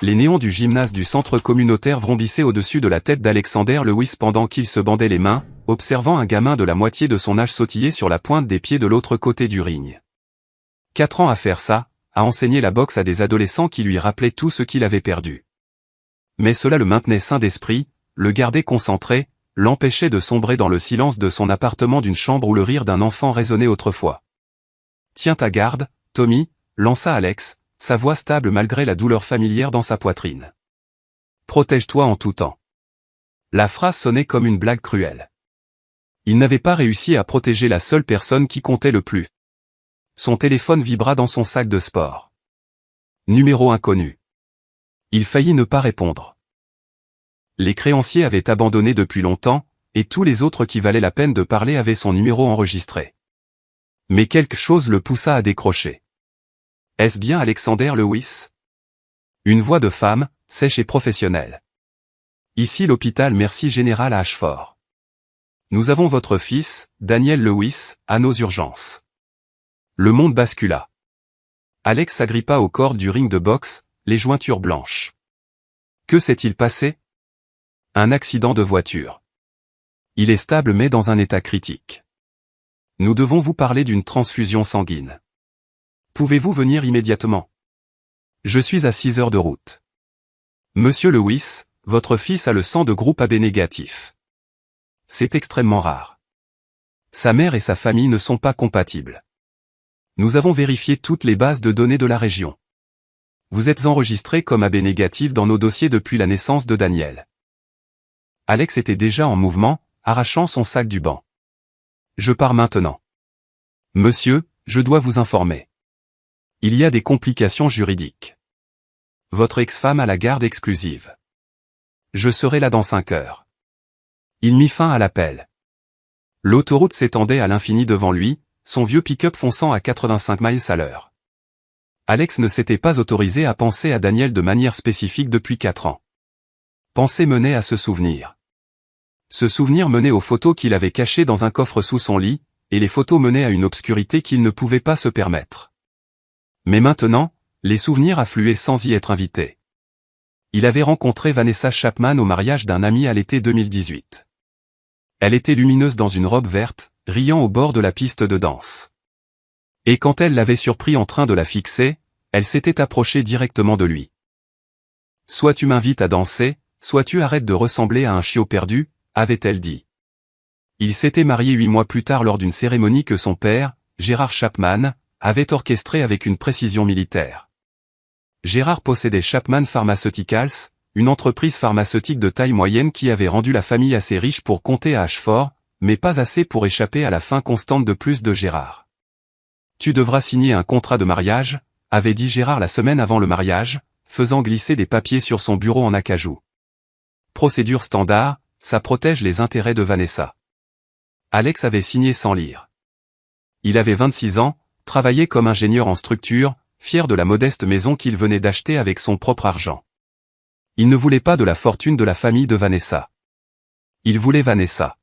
Les néons du gymnase du centre communautaire vrombissaient au-dessus de la tête d'Alexander Lewis pendant qu'il se bandait les mains, observant un gamin de la moitié de son âge sautiller sur la pointe des pieds de l'autre côté du ring. 4 ans à faire ça, à enseigner la boxe à des adolescents qui lui rappelaient tout ce qu'il avait perdu. Mais cela le maintenait sain d'esprit, le gardait concentré, l'empêchait de sombrer dans le silence de son appartement d'une chambre où le rire d'un enfant résonnait autrefois. « Tiens ta garde, Tommy », lança Alex, sa voix stable malgré la douleur familière dans sa poitrine. « Protège-toi en tout temps. » La phrase sonnait comme une blague cruelle. Il n'avait pas réussi à protéger la seule personne qui comptait le plus. Son téléphone vibra dans son sac de sport. Numéro inconnu. Il faillit ne pas répondre. Les créanciers avaient abandonné depuis longtemps, et tous les autres qui valaient la peine de parler avaient son numéro enregistré. Mais quelque chose le poussa à décrocher. Est-ce bien Alexander Lewis? Une voix de femme, sèche et professionnelle. Ici l'hôpital Merci Général à Ashford. Nous avons votre fils, Daniel Lewis, à nos urgences. Le monde bascula. Alex s'agrippa aux cordes du ring de boxe, les jointures blanches. Que s'est-il passé? Un accident de voiture. Il est stable mais dans un état critique. Nous devons vous parler d'une transfusion sanguine. Pouvez-vous venir immédiatement? Je suis à 6 heures de route. Monsieur Lewis, votre fils a le sang de groupe AB négatif. C'est extrêmement rare. Sa mère et sa famille ne sont pas compatibles. Nous avons vérifié toutes les bases de données de la région. Vous êtes enregistré comme AB négatif dans nos dossiers depuis la naissance de Daniel. Alex était déjà en mouvement, arrachant son sac du banc. Je pars maintenant. Monsieur, je dois vous informer. Il y a des complications juridiques. Votre ex-femme a la garde exclusive. Je serai là dans 5 heures. Il mit fin à l'appel. L'autoroute s'étendait à l'infini devant lui, son vieux pick-up fonçant à 85 miles à l'heure. Alex ne s'était pas autorisé à penser à Daniel de manière spécifique depuis 4 ans. Penser menait à se souvenir. Ce souvenir menait aux photos qu'il avait cachées dans un coffre sous son lit, et les photos menaient à une obscurité qu'il ne pouvait pas se permettre. Mais maintenant, les souvenirs affluaient sans y être invités. Il avait rencontré Vanessa Chapman au mariage d'un ami à l'été 2018. Elle était lumineuse dans une robe verte, riant au bord de la piste de danse. Et quand elle l'avait surpris en train de la fixer, elle s'était approchée directement de lui. « Soit tu m'invites à danser, soit tu arrêtes de ressembler à un chiot perdu », avait-elle dit. Il s'était marié 8 mois plus tard lors d'une cérémonie que son père, Gérard Chapman, avait orchestrée avec une précision militaire. Gérard possédait Chapman Pharmaceuticals, une entreprise pharmaceutique de taille moyenne qui avait rendu la famille assez riche pour compter à Ashford, mais pas assez pour échapper à la faim constante de plus de Gérard. « Tu devras signer un contrat de mariage », avait dit Gérard la semaine avant le mariage, faisant glisser des papiers sur son bureau en acajou. Procédure standard, ça protège les intérêts de Vanessa. Alex avait signé sans lire. Il avait 26 ans, travaillait comme ingénieur en structure, fier de la modeste maison qu'il venait d'acheter avec son propre argent. Il ne voulait pas de la fortune de la famille de Vanessa. Il voulait Vanessa.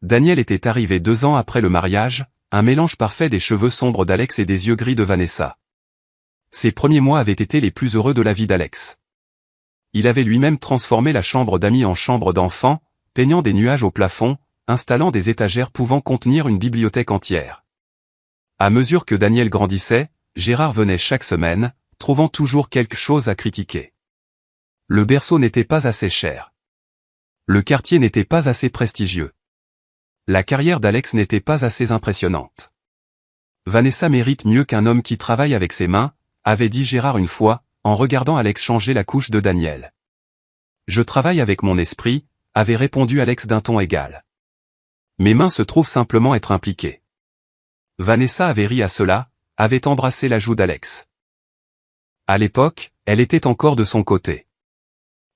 Daniel était arrivé 2 ans après le mariage, un mélange parfait des cheveux sombres d'Alex et des yeux gris de Vanessa. Ces premiers mois avaient été les plus heureux de la vie d'Alex. Il avait lui-même transformé la chambre d'amis en chambre d'enfant, peignant des nuages au plafond, installant des étagères pouvant contenir une bibliothèque entière. À mesure que Daniel grandissait, Gérard venait chaque semaine, trouvant toujours quelque chose à critiquer. Le berceau n'était pas assez cher. Le quartier n'était pas assez prestigieux. La carrière d'Alex n'était pas assez impressionnante. Vanessa mérite mieux qu'un homme qui travaille avec ses mains, avait dit Gérard une fois, en regardant Alex changer la couche de Daniel. Je travaille avec mon esprit, avait répondu Alex d'un ton égal. Mes mains se trouvent simplement être impliquées. Vanessa avait ri à cela, avait embrassé la joue d'Alex. À l'époque, elle était encore de son côté.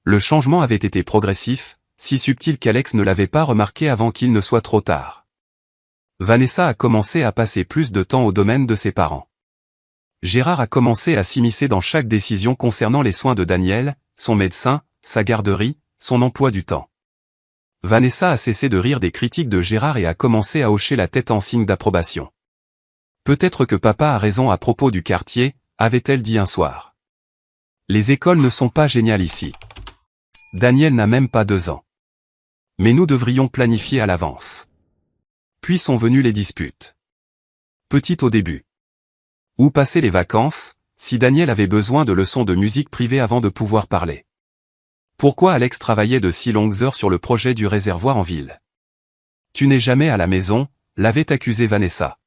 Le changement avait été progressif, si subtil qu'Alex ne l'avait pas remarqué avant qu'il ne soit trop tard. Vanessa a commencé à passer plus de temps au domaine de ses parents. Gérard a commencé à s'immiscer dans chaque décision concernant les soins de Daniel, son médecin, sa garderie, son emploi du temps. Vanessa a cessé de rire des critiques de Gérard et a commencé à hocher la tête en signe d'approbation. Peut-être que papa a raison à propos du quartier, avait-elle dit un soir. Les écoles ne sont pas géniales ici. Daniel n'a même pas 2 ans. Mais nous devrions planifier à l'avance. Puis sont venues les disputes. Petite au début. Où passer les vacances, si Daniel avait besoin de leçons de musique privées avant de pouvoir parler? Pourquoi Alex travaillait de si longues heures sur le projet du réservoir en ville? Tu n'es jamais à la maison, l'avait accusé Vanessa.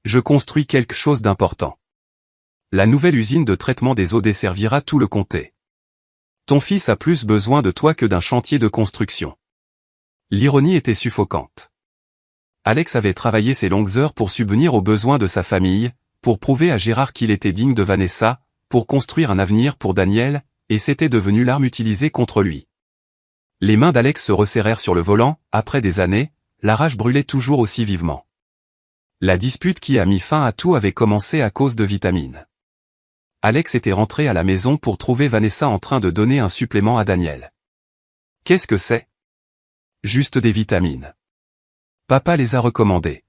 Je construis quelque chose d'important. La nouvelle usine de traitement des eaux desservira tout le comté. Ton fils a plus besoin de toi que d'un chantier de construction. L'ironie était suffocante. Alex avait travaillé ses longues heures pour subvenir aux besoins de sa famille, pour prouver à Gérard qu'il était digne de Vanessa, pour construire un avenir pour Daniel, et c'était devenu l'arme utilisée contre lui. Les mains d'Alex se resserrèrent sur le volant, après des années, la rage brûlait toujours aussi vivement. La dispute qui a mis fin à tout avait commencé à cause de vitamines. Alex était rentré à la maison pour trouver Vanessa en train de donner un supplément à Daniel. Qu'est-ce que c'est? Juste des vitamines. Papa les a recommandées.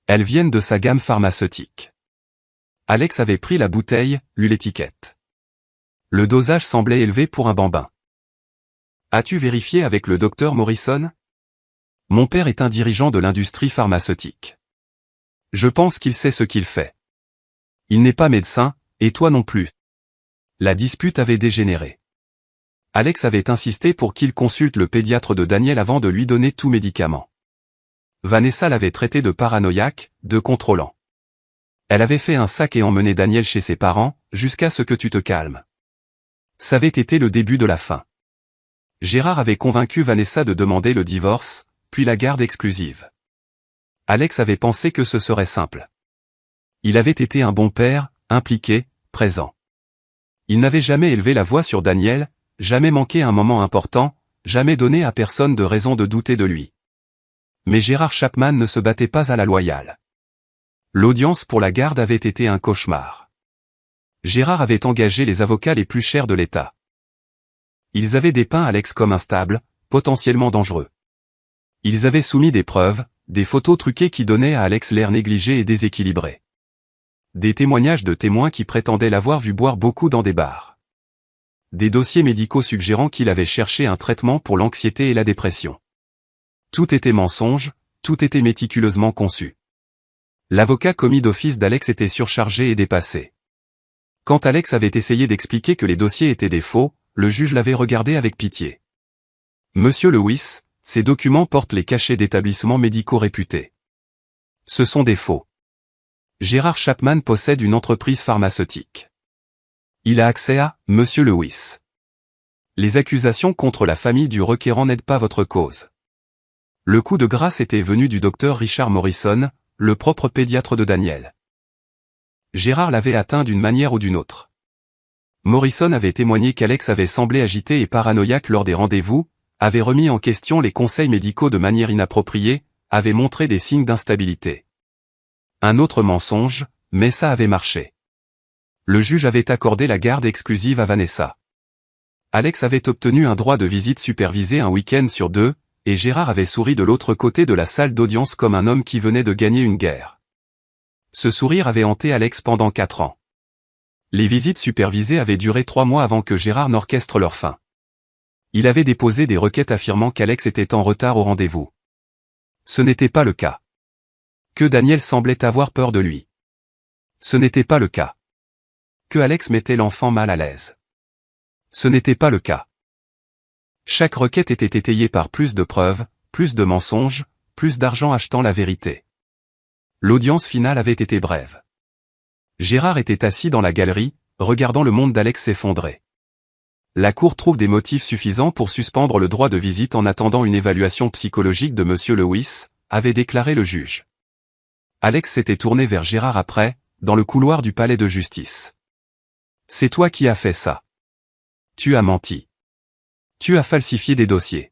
Elles viennent de sa gamme pharmaceutique. Alex avait pris la bouteille, lu l'étiquette. Le dosage semblait élevé pour un bambin. As-tu vérifié avec le docteur Morrison? Mon père est un dirigeant de l'industrie pharmaceutique. Je pense qu'il sait ce qu'il fait. Il n'est pas médecin, et toi non plus. La dispute avait dégénéré. Alex avait insisté pour qu'il consulte le pédiatre de Daniel avant de lui donner tout médicament. Vanessa l'avait traité de paranoïaque, de contrôlant. Elle avait fait un sac et emmené Daniel chez ses parents, jusqu'à ce que tu te calmes. Ça avait été le début de la fin. Gérard avait convaincu Vanessa de demander le divorce, puis la garde exclusive. Alex avait pensé que ce serait simple. Il avait été un bon père, impliqué, présent. Il n'avait jamais élevé la voix sur Daniel, jamais manqué un moment important, jamais donné à personne de raison de douter de lui. Mais Gérard Chapman ne se battait pas à la loyale. L'audience pour la garde avait été un cauchemar. Gérard avait engagé les avocats les plus chers de l'État. Ils avaient dépeint Alex comme instable, potentiellement dangereux. Ils avaient soumis des preuves, des photos truquées qui donnaient à Alex l'air négligé et déséquilibré. Des témoignages de témoins qui prétendaient l'avoir vu boire beaucoup dans des bars. Des dossiers médicaux suggérant qu'il avait cherché un traitement pour l'anxiété et la dépression. Tout était mensonge, tout était méticuleusement conçu. L'avocat commis d'office d'Alex était surchargé et dépassé. Quand Alex avait essayé d'expliquer que les dossiers étaient des faux, le juge l'avait regardé avec pitié. Monsieur Lewis, ces documents portent les cachets d'établissements médicaux réputés. Ce sont des faux. Gérard Chapman possède une entreprise pharmaceutique. Il a accès à Monsieur Lewis. Les accusations contre la famille du requérant n'aident pas votre cause. Le coup de grâce était venu du docteur Richard Morrison, le propre pédiatre de Daniel. Gérard l'avait atteint d'une manière ou d'une autre. Morrison avait témoigné qu'Alex avait semblé agité et paranoïaque lors des rendez-vous, avait remis en question les conseils médicaux de manière inappropriée, avait montré des signes d'instabilité. Un autre mensonge, mais ça avait marché. Le juge avait accordé la garde exclusive à Vanessa. Alex avait obtenu un droit de visite supervisé un week-end sur 2, et Gérard avait souri de l'autre côté de la salle d'audience comme un homme qui venait de gagner une guerre. Ce sourire avait hanté Alex pendant 4 ans. Les visites supervisées avaient duré 3 mois avant que Gérard n'orchestre leur fin. Il avait déposé des requêtes affirmant qu'Alex était en retard au rendez-vous. Ce n'était pas le cas. Que Daniel semblait avoir peur de lui. Ce n'était pas le cas. Que Alex mettait l'enfant mal à l'aise. Ce n'était pas le cas. Chaque requête était étayée par plus de preuves, plus de mensonges, plus d'argent achetant la vérité. L'audience finale avait été brève. Gérard était assis dans la galerie, regardant le monde d'Alex s'effondrer. La cour trouve des motifs suffisants pour suspendre le droit de visite en attendant une évaluation psychologique de Monsieur Lewis, avait déclaré le juge. Alex s'était tourné vers Gérard après, dans le couloir du palais de justice. C'est toi qui as fait ça. Tu as menti. Tu as falsifié des dossiers.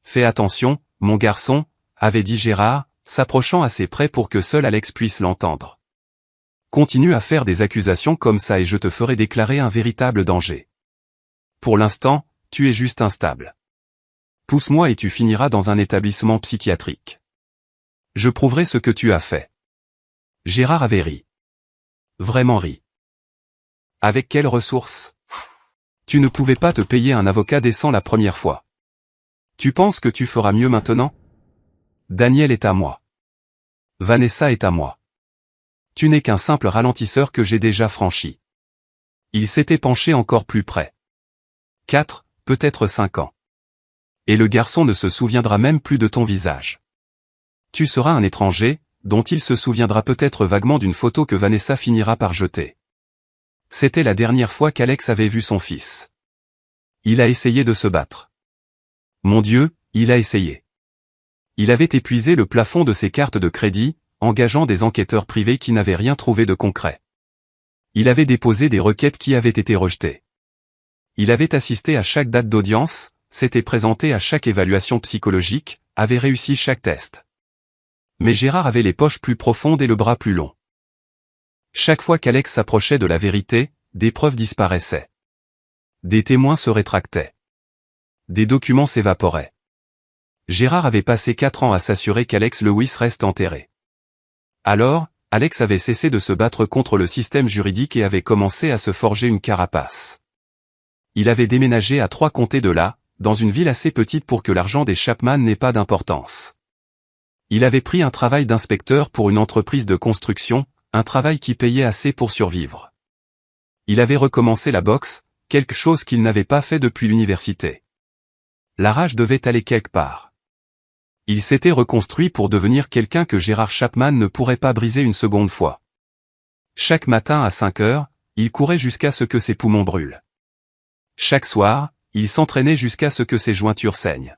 Fais attention, mon garçon, avait dit Gérard, s'approchant assez près pour que seul Alex puisse l'entendre. Continue à faire des accusations comme ça et je te ferai déclarer un véritable danger. Pour l'instant, tu es juste instable. Pousse-moi et tu finiras dans un établissement psychiatrique. Je prouverai ce que tu as fait. Gérard avait ri. Vraiment ri. Avec quelles ressources? Tu ne pouvais pas te payer un avocat décent la première fois. Tu penses que tu feras mieux maintenant? Daniel est à moi. Vanessa est à moi. Tu n'es qu'un simple ralentisseur que j'ai déjà franchi. Il s'était penché encore plus près. 4, peut-être 5 ans. Et le garçon ne se souviendra même plus de ton visage. Tu seras un étranger, dont il se souviendra peut-être vaguement d'une photo que Vanessa finira par jeter. C'était la dernière fois qu'Alex avait vu son fils. Il a essayé de se battre. Mon Dieu, il a essayé. Il avait épuisé le plafond de ses cartes de crédit, engageant des enquêteurs privés qui n'avaient rien trouvé de concret. Il avait déposé des requêtes qui avaient été rejetées. Il avait assisté à chaque date d'audience, s'était présenté à chaque évaluation psychologique, avait réussi chaque test. Mais Gérard avait les poches plus profondes et le bras plus long. Chaque fois qu'Alex s'approchait de la vérité, des preuves disparaissaient. Des témoins se rétractaient. Des documents s'évaporaient. Gérard avait passé 4 ans à s'assurer qu'Alex Lewis reste enterré. Alors, Alex avait cessé de se battre contre le système juridique et avait commencé à se forger une carapace. Il avait déménagé à 3 comtés de là, dans une ville assez petite pour que l'argent des Chapman n'ait pas d'importance. Il avait pris un travail d'inspecteur pour une entreprise de construction, un travail qui payait assez pour survivre. Il avait recommencé la boxe, quelque chose qu'il n'avait pas fait depuis l'université. La rage devait aller quelque part. Il s'était reconstruit pour devenir quelqu'un que Gérard Chapman ne pourrait pas briser une seconde fois. Chaque matin à 5 heures, il courait jusqu'à ce que ses poumons brûlent. Chaque soir, il s'entraînait jusqu'à ce que ses jointures saignent.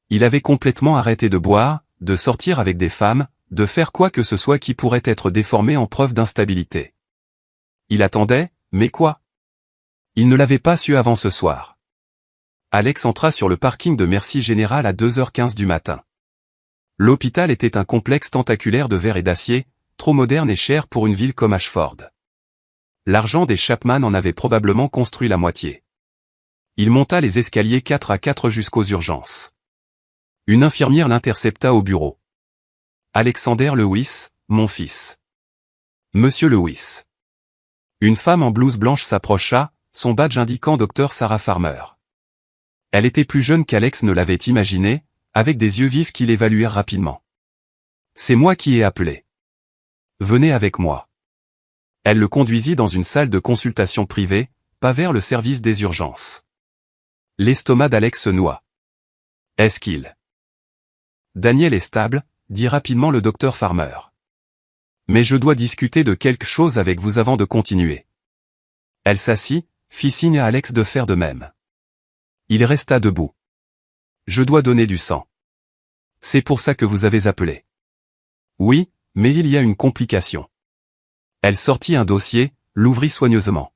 Il avait complètement arrêté de boire, de sortir avec des femmes, de faire quoi que ce soit qui pourrait être déformé en preuve d'instabilité. Il attendait, mais quoi? Il ne l'avait pas su avant ce soir. Alex entra sur le parking de Merci Général à 2h15 du matin. L'hôpital était un complexe tentaculaire de verre et d'acier, trop moderne et cher pour une ville comme Ashford. L'argent des Chapman en avait probablement construit la moitié. Il monta les escaliers 4 à 4 jusqu'aux urgences. Une infirmière l'intercepta au bureau. Alexander Lewis, mon fils. Monsieur Lewis. Une femme en blouse blanche s'approcha, son badge indiquant Dr Sarah Farmer. Elle était plus jeune qu'Alex ne l'avait imaginé, avec des yeux vifs qui l'évaluèrent rapidement. C'est moi qui ai appelé. Venez avec moi. Elle le conduisit dans une salle de consultation privée, pas vers le service des urgences. L'estomac d'Alex se noua. Est-ce qu'il? Daniel est stable, dit rapidement le docteur Farmer. Mais je dois discuter de quelque chose avec vous avant de continuer. Elle s'assit, fit signe à Alex de faire de même. Il resta debout. Je dois donner du sang. C'est pour ça que vous avez appelé. Oui, mais il y a une complication. Elle sortit un dossier, l'ouvrit soigneusement.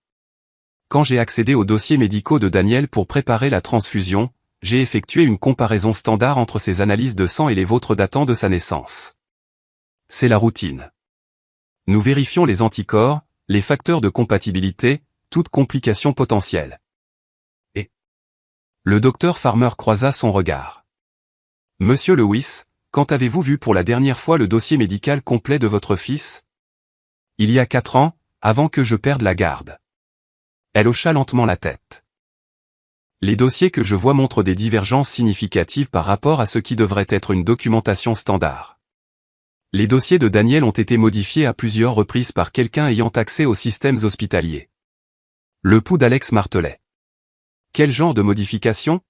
Quand j'ai accédé aux dossiers médicaux de Daniel pour préparer la transfusion, j'ai effectué une comparaison standard entre ses analyses de sang et les vôtres datant de sa naissance. C'est la routine. Nous vérifions les anticorps, les facteurs de compatibilité, toute complication potentielle. Et le docteur Farmer croisa son regard. Monsieur Lewis, quand avez-vous vu pour la dernière fois le dossier médical complet de votre fils? Il y a 4 ans, avant que je perde la garde. Elle hocha lentement la tête. Les dossiers que je vois montrent des divergences significatives par rapport à ce qui devrait être une documentation standard. Les dossiers de Daniel ont été modifiés à plusieurs reprises par quelqu'un ayant accès aux systèmes hospitaliers. Le pouls d'Alex martelait. Quel genre de modification?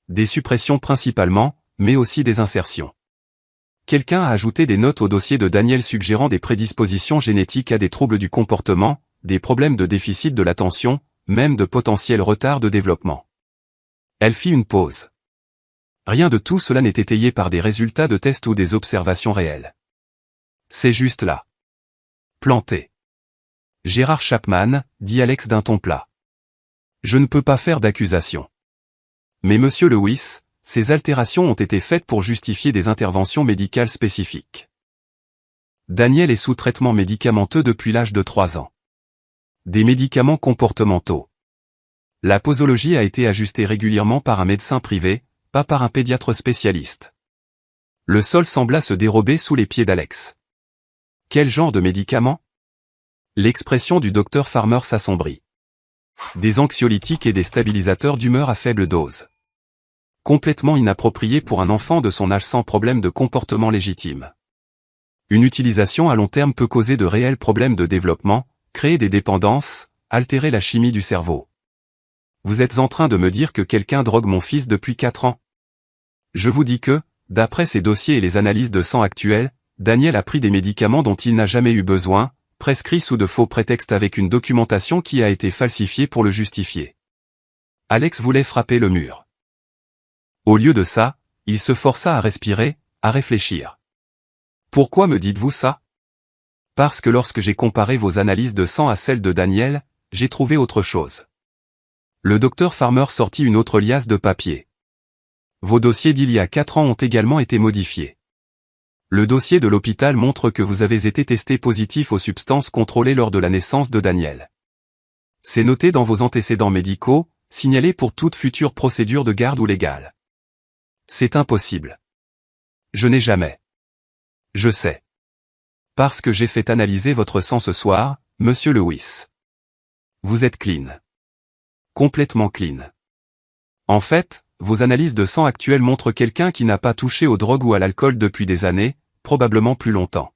Des suppressions principalement, mais aussi des insertions. Quelqu'un a ajouté des notes au dossier de Daniel suggérant des prédispositions génétiques à des troubles du comportement, des problèmes de déficit de l'attention, même de potentiels retards de développement. Elle fit une pause. Rien de tout cela n'est étayé par des résultats de tests ou des observations réelles. C'est juste là. Planté. Gérard Chapman, dit Alex d'un ton plat. Je ne peux pas faire d'accusation. Mais monsieur Lewis, ces altérations ont été faites pour justifier des interventions médicales spécifiques. Daniel est sous traitement médicamenteux depuis l'âge de 3 ans. Des médicaments comportementaux. La posologie a été ajustée régulièrement par un médecin privé, pas par un pédiatre spécialiste. Le sol sembla se dérober sous les pieds d'Alex. Quel genre de médicaments? L'expression du docteur Farmer s'assombrit. Des anxiolytiques et des stabilisateurs d'humeur à faible dose. Complètement inapproprié pour un enfant de son âge sans problème de comportement légitime. Une utilisation à long terme peut causer de réels problèmes de développement, créer des dépendances, altérer la chimie du cerveau. Vous êtes en train de me dire que quelqu'un drogue mon fils depuis 4 ans? Je vous dis que, d'après ses dossiers et les analyses de sang actuelles, Daniel a pris des médicaments dont il n'a jamais eu besoin, prescrits sous de faux prétextes avec une documentation qui a été falsifiée pour le justifier. Alex voulait frapper le mur. Au lieu de ça, il se força à respirer, à réfléchir. Pourquoi me dites-vous ça? Parce que lorsque j'ai comparé vos analyses de sang à celles de Daniel, j'ai trouvé autre chose. Le docteur Farmer sortit une autre liasse de papier. Vos dossiers d'il y a 4 ans ont également été modifiés. Le dossier de l'hôpital montre que vous avez été testé positif aux substances contrôlées lors de la naissance de Daniel. C'est noté dans vos antécédents médicaux, signalés pour toute future procédure de garde ou légale. C'est impossible. Je n'ai jamais. Je sais. Parce que j'ai fait analyser votre sang ce soir, monsieur Lewis. Vous êtes clean. Complètement clean. En fait, vos analyses de sang actuelles montrent quelqu'un qui n'a pas touché aux drogues ou à l'alcool depuis des années, probablement plus longtemps.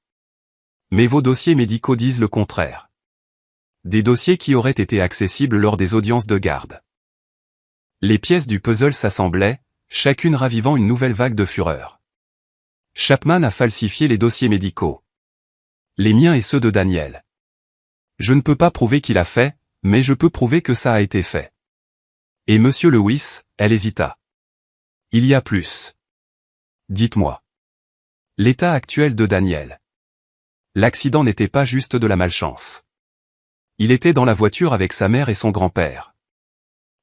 Mais vos dossiers médicaux disent le contraire. Des dossiers qui auraient été accessibles lors des audiences de garde. Les pièces du puzzle s'assemblaient, chacune ravivant une nouvelle vague de fureur. Chapman a falsifié les dossiers médicaux. Les miens et ceux de Daniel. Je ne peux pas prouver qu'il a fait, mais je peux prouver que ça a été fait. Et monsieur Lewis, elle hésita. Il y a plus. Dites-moi. L'état actuel de Daniel. L'accident n'était pas juste de la malchance. Il était dans la voiture avec sa mère et son grand-père.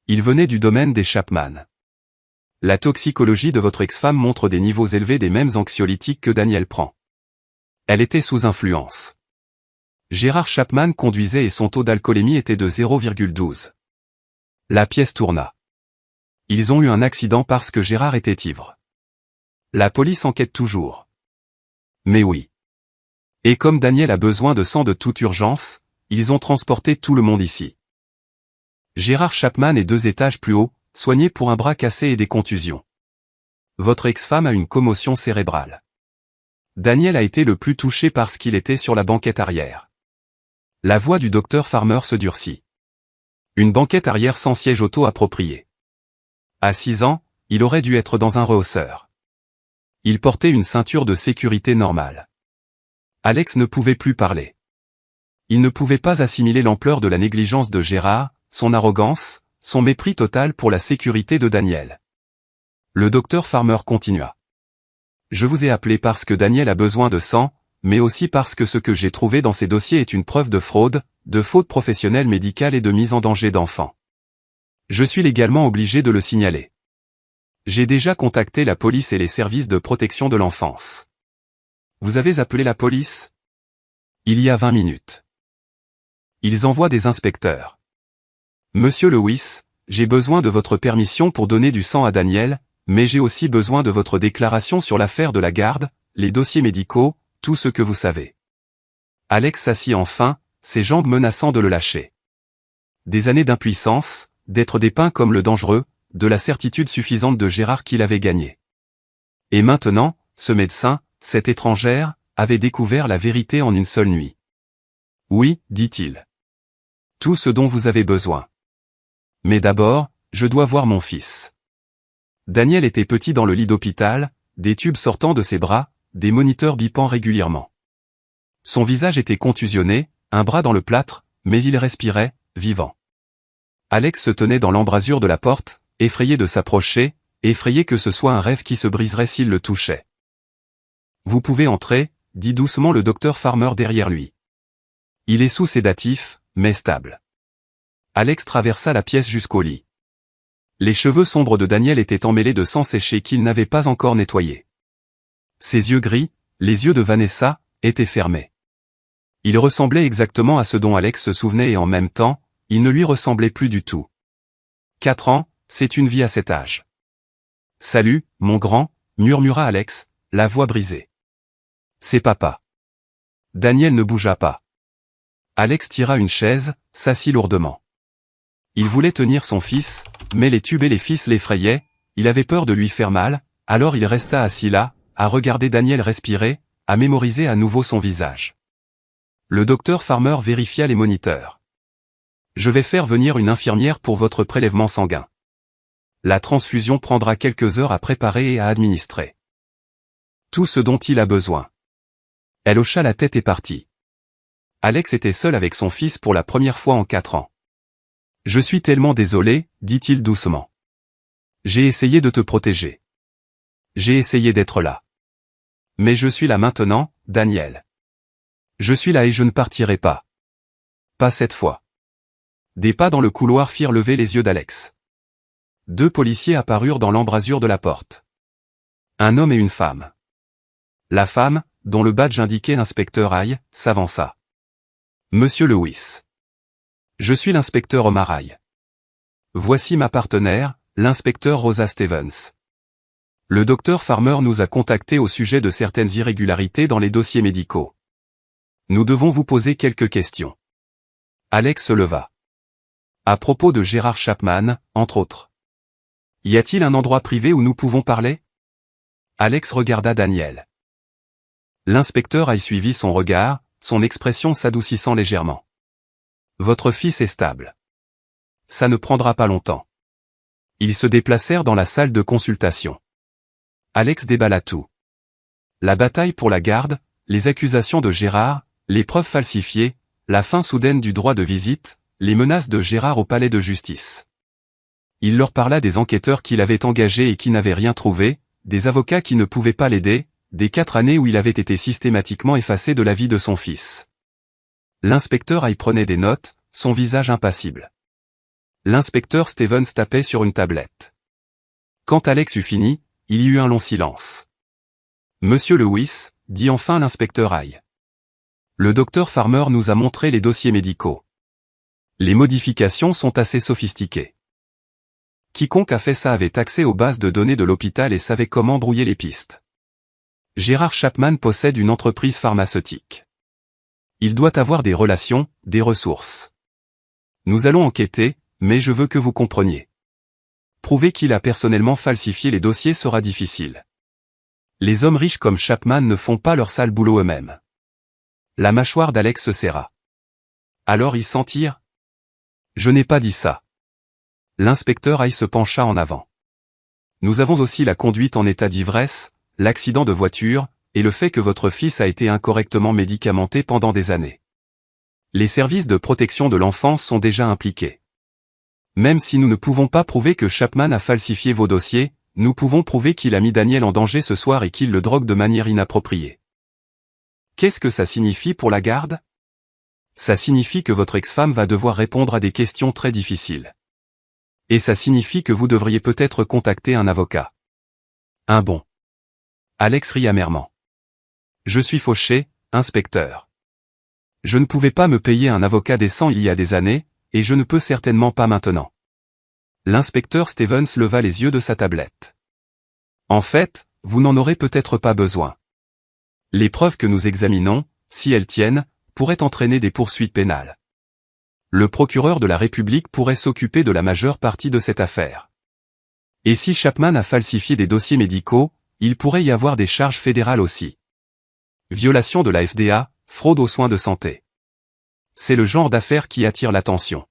Il venait du domaine des Chapman. La toxicologie de votre ex-femme montre des niveaux élevés des mêmes anxiolytiques que Daniel prend. Elle était sous influence. Gérard Chapman conduisait et son taux d'alcoolémie était de 0,12. La pièce tourna. Ils ont eu un accident parce que Gérard était ivre. La police enquête toujours. Mais oui. Et comme Daniel a besoin de sang de toute urgence, ils ont transporté tout le monde ici. Gérard Chapman est 2 étages plus haut, soigné pour un bras cassé et des contusions. Votre ex-femme a une commotion cérébrale. Daniel a été le plus touché parce qu'il était sur la banquette arrière. La voix du docteur Farmer se durcit. Une banquette arrière sans siège auto approprié. À 6 ans, il aurait dû être dans un rehausseur. Il portait une ceinture de sécurité normale. Alex ne pouvait plus parler. Il ne pouvait pas assimiler l'ampleur de la négligence de Gérard, son arrogance, son mépris total pour la sécurité de Daniel. Le docteur Farmer continua. Je vous ai appelé parce que Daniel a besoin de sang, mais aussi parce que ce que j'ai trouvé dans ces dossiers est une preuve de fraude, de faute professionnelle médicale et de mise en danger d'enfants. Je suis légalement obligé de le signaler. J'ai déjà contacté la police et les services de protection de l'enfance. Vous avez appelé la police? Il y a 20 minutes. Ils envoient des inspecteurs. Monsieur Lewis, j'ai besoin de votre permission pour donner du sang à Daniel, mais j'ai aussi besoin de votre déclaration sur l'affaire de la garde, les dossiers médicaux, tout ce que vous savez. Alex s'assit enfin, ses jambes menaçant de le lâcher. Des années d'impuissance, d'être dépeint comme le dangereux, de la certitude suffisante de Gérard qu'il avait gagné. Et maintenant, ce médecin, cette étrangère, avait découvert la vérité en une seule nuit. Oui, dit-il. Tout ce dont vous avez besoin. Mais d'abord, je dois voir mon fils. Daniel était petit dans le lit d'hôpital, des tubes sortant de ses bras, des moniteurs bipant régulièrement. Son visage était contusionné, un bras dans le plâtre, mais il respirait, vivant. Alex se tenait dans l'embrasure de la porte, effrayé de s'approcher, effrayé que ce soit un rêve qui se briserait s'il le touchait. Vous pouvez entrer, dit doucement le docteur Farmer derrière lui. Il est sous sédatif, mais stable. Alex traversa la pièce jusqu'au lit. Les cheveux sombres de Daniel étaient emmêlés de sang séché qu'il n'avait pas encore nettoyé. Ses yeux gris, les yeux de Vanessa, étaient fermés. Il ressemblait exactement à ce dont Alex se souvenait et en même temps, il ne lui ressemblait plus du tout. 4 ans, c'est une vie à cet âge. Salut, mon grand, murmura Alex, la voix brisée. C'est papa. Daniel ne bougea pas. Alex tira une chaise, s'assit lourdement. Il voulait tenir son fils, mais les tubes et les fils l'effrayaient, il avait peur de lui faire mal, alors il resta assis là, à regarder Daniel respirer, à mémoriser à nouveau son visage. Le docteur Farmer vérifia les moniteurs. Je vais faire venir une infirmière pour votre prélèvement sanguin. La transfusion prendra quelques heures à préparer et à administrer. Tout ce dont il a besoin. Elle hocha la tête et partit. Alex était seul avec son fils pour la première fois en 4 ans. Je suis tellement désolé, dit-il doucement. J'ai essayé de te protéger. J'ai essayé d'être là. Mais je suis là maintenant, Daniel. Je suis là et je ne partirai pas. Pas cette fois. Des pas dans le couloir firent lever les yeux d'Alex. 2 policiers apparurent dans l'embrasure de la porte. Un homme et une femme. La femme, dont le badge indiquait inspecteur Haye, s'avança. Monsieur Lewis. Je suis l'inspecteur Omar Haye. Voici ma partenaire, l'inspecteur Rosa Stevens. Le docteur Farmer nous a contactés au sujet de certaines irrégularités dans les dossiers médicaux. Nous devons vous poser quelques questions. Alex se leva. À propos de Gérard Chapman, entre autres. Y a-t-il un endroit privé où nous pouvons parler? Alex regarda Daniel. L'inspecteur Haye suivit son regard, son expression s'adoucissant légèrement. Votre fils est stable. Ça ne prendra pas longtemps. Ils se déplacèrent dans la salle de consultation. Alex déballa tout. La bataille pour la garde, les accusations de Gérard, les preuves falsifiées, la fin soudaine du droit de visite, les menaces de Gérard au palais de justice. Il leur parla des enquêteurs qu'il avait engagés et qui n'avaient rien trouvé, des avocats qui ne pouvaient pas l'aider, des 4 années où il avait été systématiquement effacé de la vie de son fils. L'inspecteur Haye prenait des notes, son visage impassible. L'inspecteur Stevens tapait sur une tablette. Quand Alex eut fini, il y eut un long silence. Monsieur Lewis, dit enfin l'inspecteur Haye. Le docteur Farmer nous a montré les dossiers médicaux. Les modifications sont assez sophistiquées. Quiconque a fait ça avait accès aux bases de données de l'hôpital et savait comment brouiller les pistes. Gérard Chapman possède une entreprise pharmaceutique. Il doit avoir des relations, des ressources. Nous allons enquêter, mais je veux que vous compreniez. Prouver qu'il a personnellement falsifié les dossiers sera difficile. Les hommes riches comme Chapman ne font pas leur sale boulot eux-mêmes. La mâchoire d'Alex se serra. Alors ils s'en tirent? Je n'ai pas dit ça. L'inspecteur Haye se pencha en avant. Nous avons aussi la conduite en état d'ivresse, l'accident de voiture, et le fait que votre fils a été incorrectement médicamenté pendant des années. Les services de protection de l'enfance sont déjà impliqués. Même si nous ne pouvons pas prouver que Chapman a falsifié vos dossiers, nous pouvons prouver qu'il a mis Daniel en danger ce soir et qu'il le drogue de manière inappropriée. Qu'est-ce que ça signifie pour la garde? Ça signifie que votre ex-femme va devoir répondre à des questions très difficiles. Et ça signifie que vous devriez peut-être contacter un avocat. Un bon. Alex rit amèrement. Je suis fauché, inspecteur. Je ne pouvais pas me payer un avocat décent il y a des années, et je ne peux certainement pas maintenant. L'inspecteur Stevens leva les yeux de sa tablette. En fait, vous n'en aurez peut-être pas besoin. Les preuves que nous examinons, si elles tiennent, pourraient entraîner des poursuites pénales. Le procureur de la République pourrait s'occuper de la majeure partie de cette affaire. Et si Chapman a falsifié des dossiers médicaux, il pourrait y avoir des charges fédérales aussi. Violation de la FDA, fraude aux soins de santé. C'est le genre d'affaire qui attire l'attention.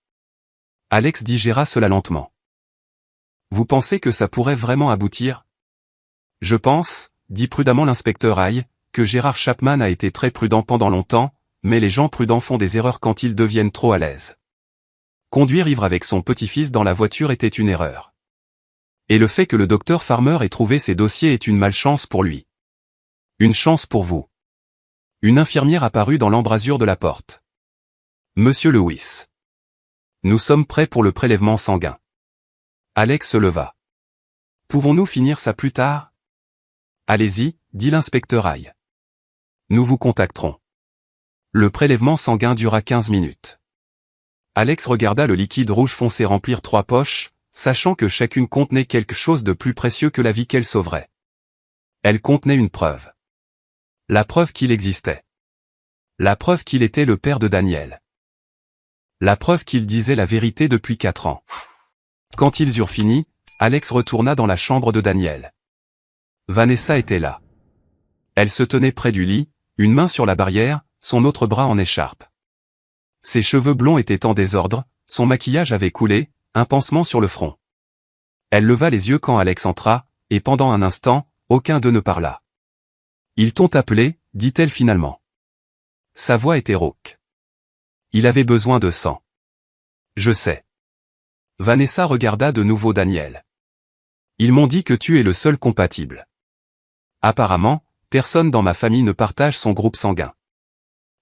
Alex digéra cela lentement. Vous pensez que ça pourrait vraiment aboutir? Je pense, dit prudemment l'inspecteur Haye, que Gérard Chapman a été très prudent pendant longtemps, mais les gens prudents font des erreurs quand ils deviennent trop à l'aise. Conduire ivre avec son petit-fils dans la voiture était une erreur. Et le fait que le docteur Farmer ait trouvé ces dossiers est une malchance pour lui. Une chance pour vous. Une infirmière apparut dans l'embrasure de la porte. Monsieur Lewis. Nous sommes prêts pour le prélèvement sanguin. Alex se leva. Pouvons-nous finir ça plus tard? Allez-y, dit l'inspecteur Haye. Nous vous contacterons. Le prélèvement sanguin dura 15 minutes. Alex regarda le liquide rouge foncé remplir 3 poches, sachant que chacune contenait quelque chose de plus précieux que la vie qu'elle sauverait. Elle contenait une preuve. La preuve qu'il existait. La preuve qu'il était le père de Daniel. La preuve qu'il disait la vérité depuis 4 ans. Quand ils eurent fini, Alex retourna dans la chambre de Daniel. Vanessa était là. Elle se tenait près du lit, une main sur la barrière, son autre bras en écharpe. Ses cheveux blonds étaient en désordre, son maquillage avait coulé, un pansement sur le front. Elle leva les yeux quand Alex entra, et pendant un instant, aucun d'eux ne parla. « Ils t'ont appelé » dit-elle finalement. Sa voix était rauque. « Il avait besoin de sang. »« Je sais. » Vanessa regarda de nouveau Daniel. « Ils m'ont dit que tu es le seul compatible. Apparemment, personne dans ma famille ne partage son groupe sanguin. »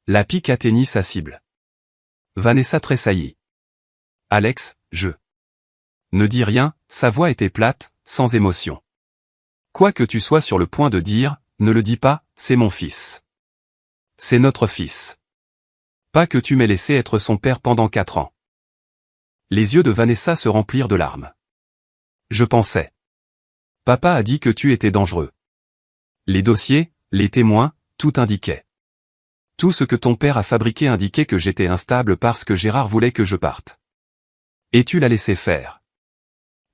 La pique atteignit sa cible. Vanessa tressaillit. « Alex, je... » Ne dis rien, sa voix était plate, sans émotion. « Quoi que tu sois sur le point de dire, ne le dis pas, c'est mon fils. C'est notre fils. Pas que tu m'aies laissé être son père pendant 4 ans. » Les yeux de Vanessa se remplirent de larmes. « Je pensais. Papa a dit que tu étais dangereux. Les dossiers, les témoins, tout indiquait. Tout ce que ton père a fabriqué indiquait que j'étais instable parce que Gérard voulait que je parte. Et tu l'as laissé faire.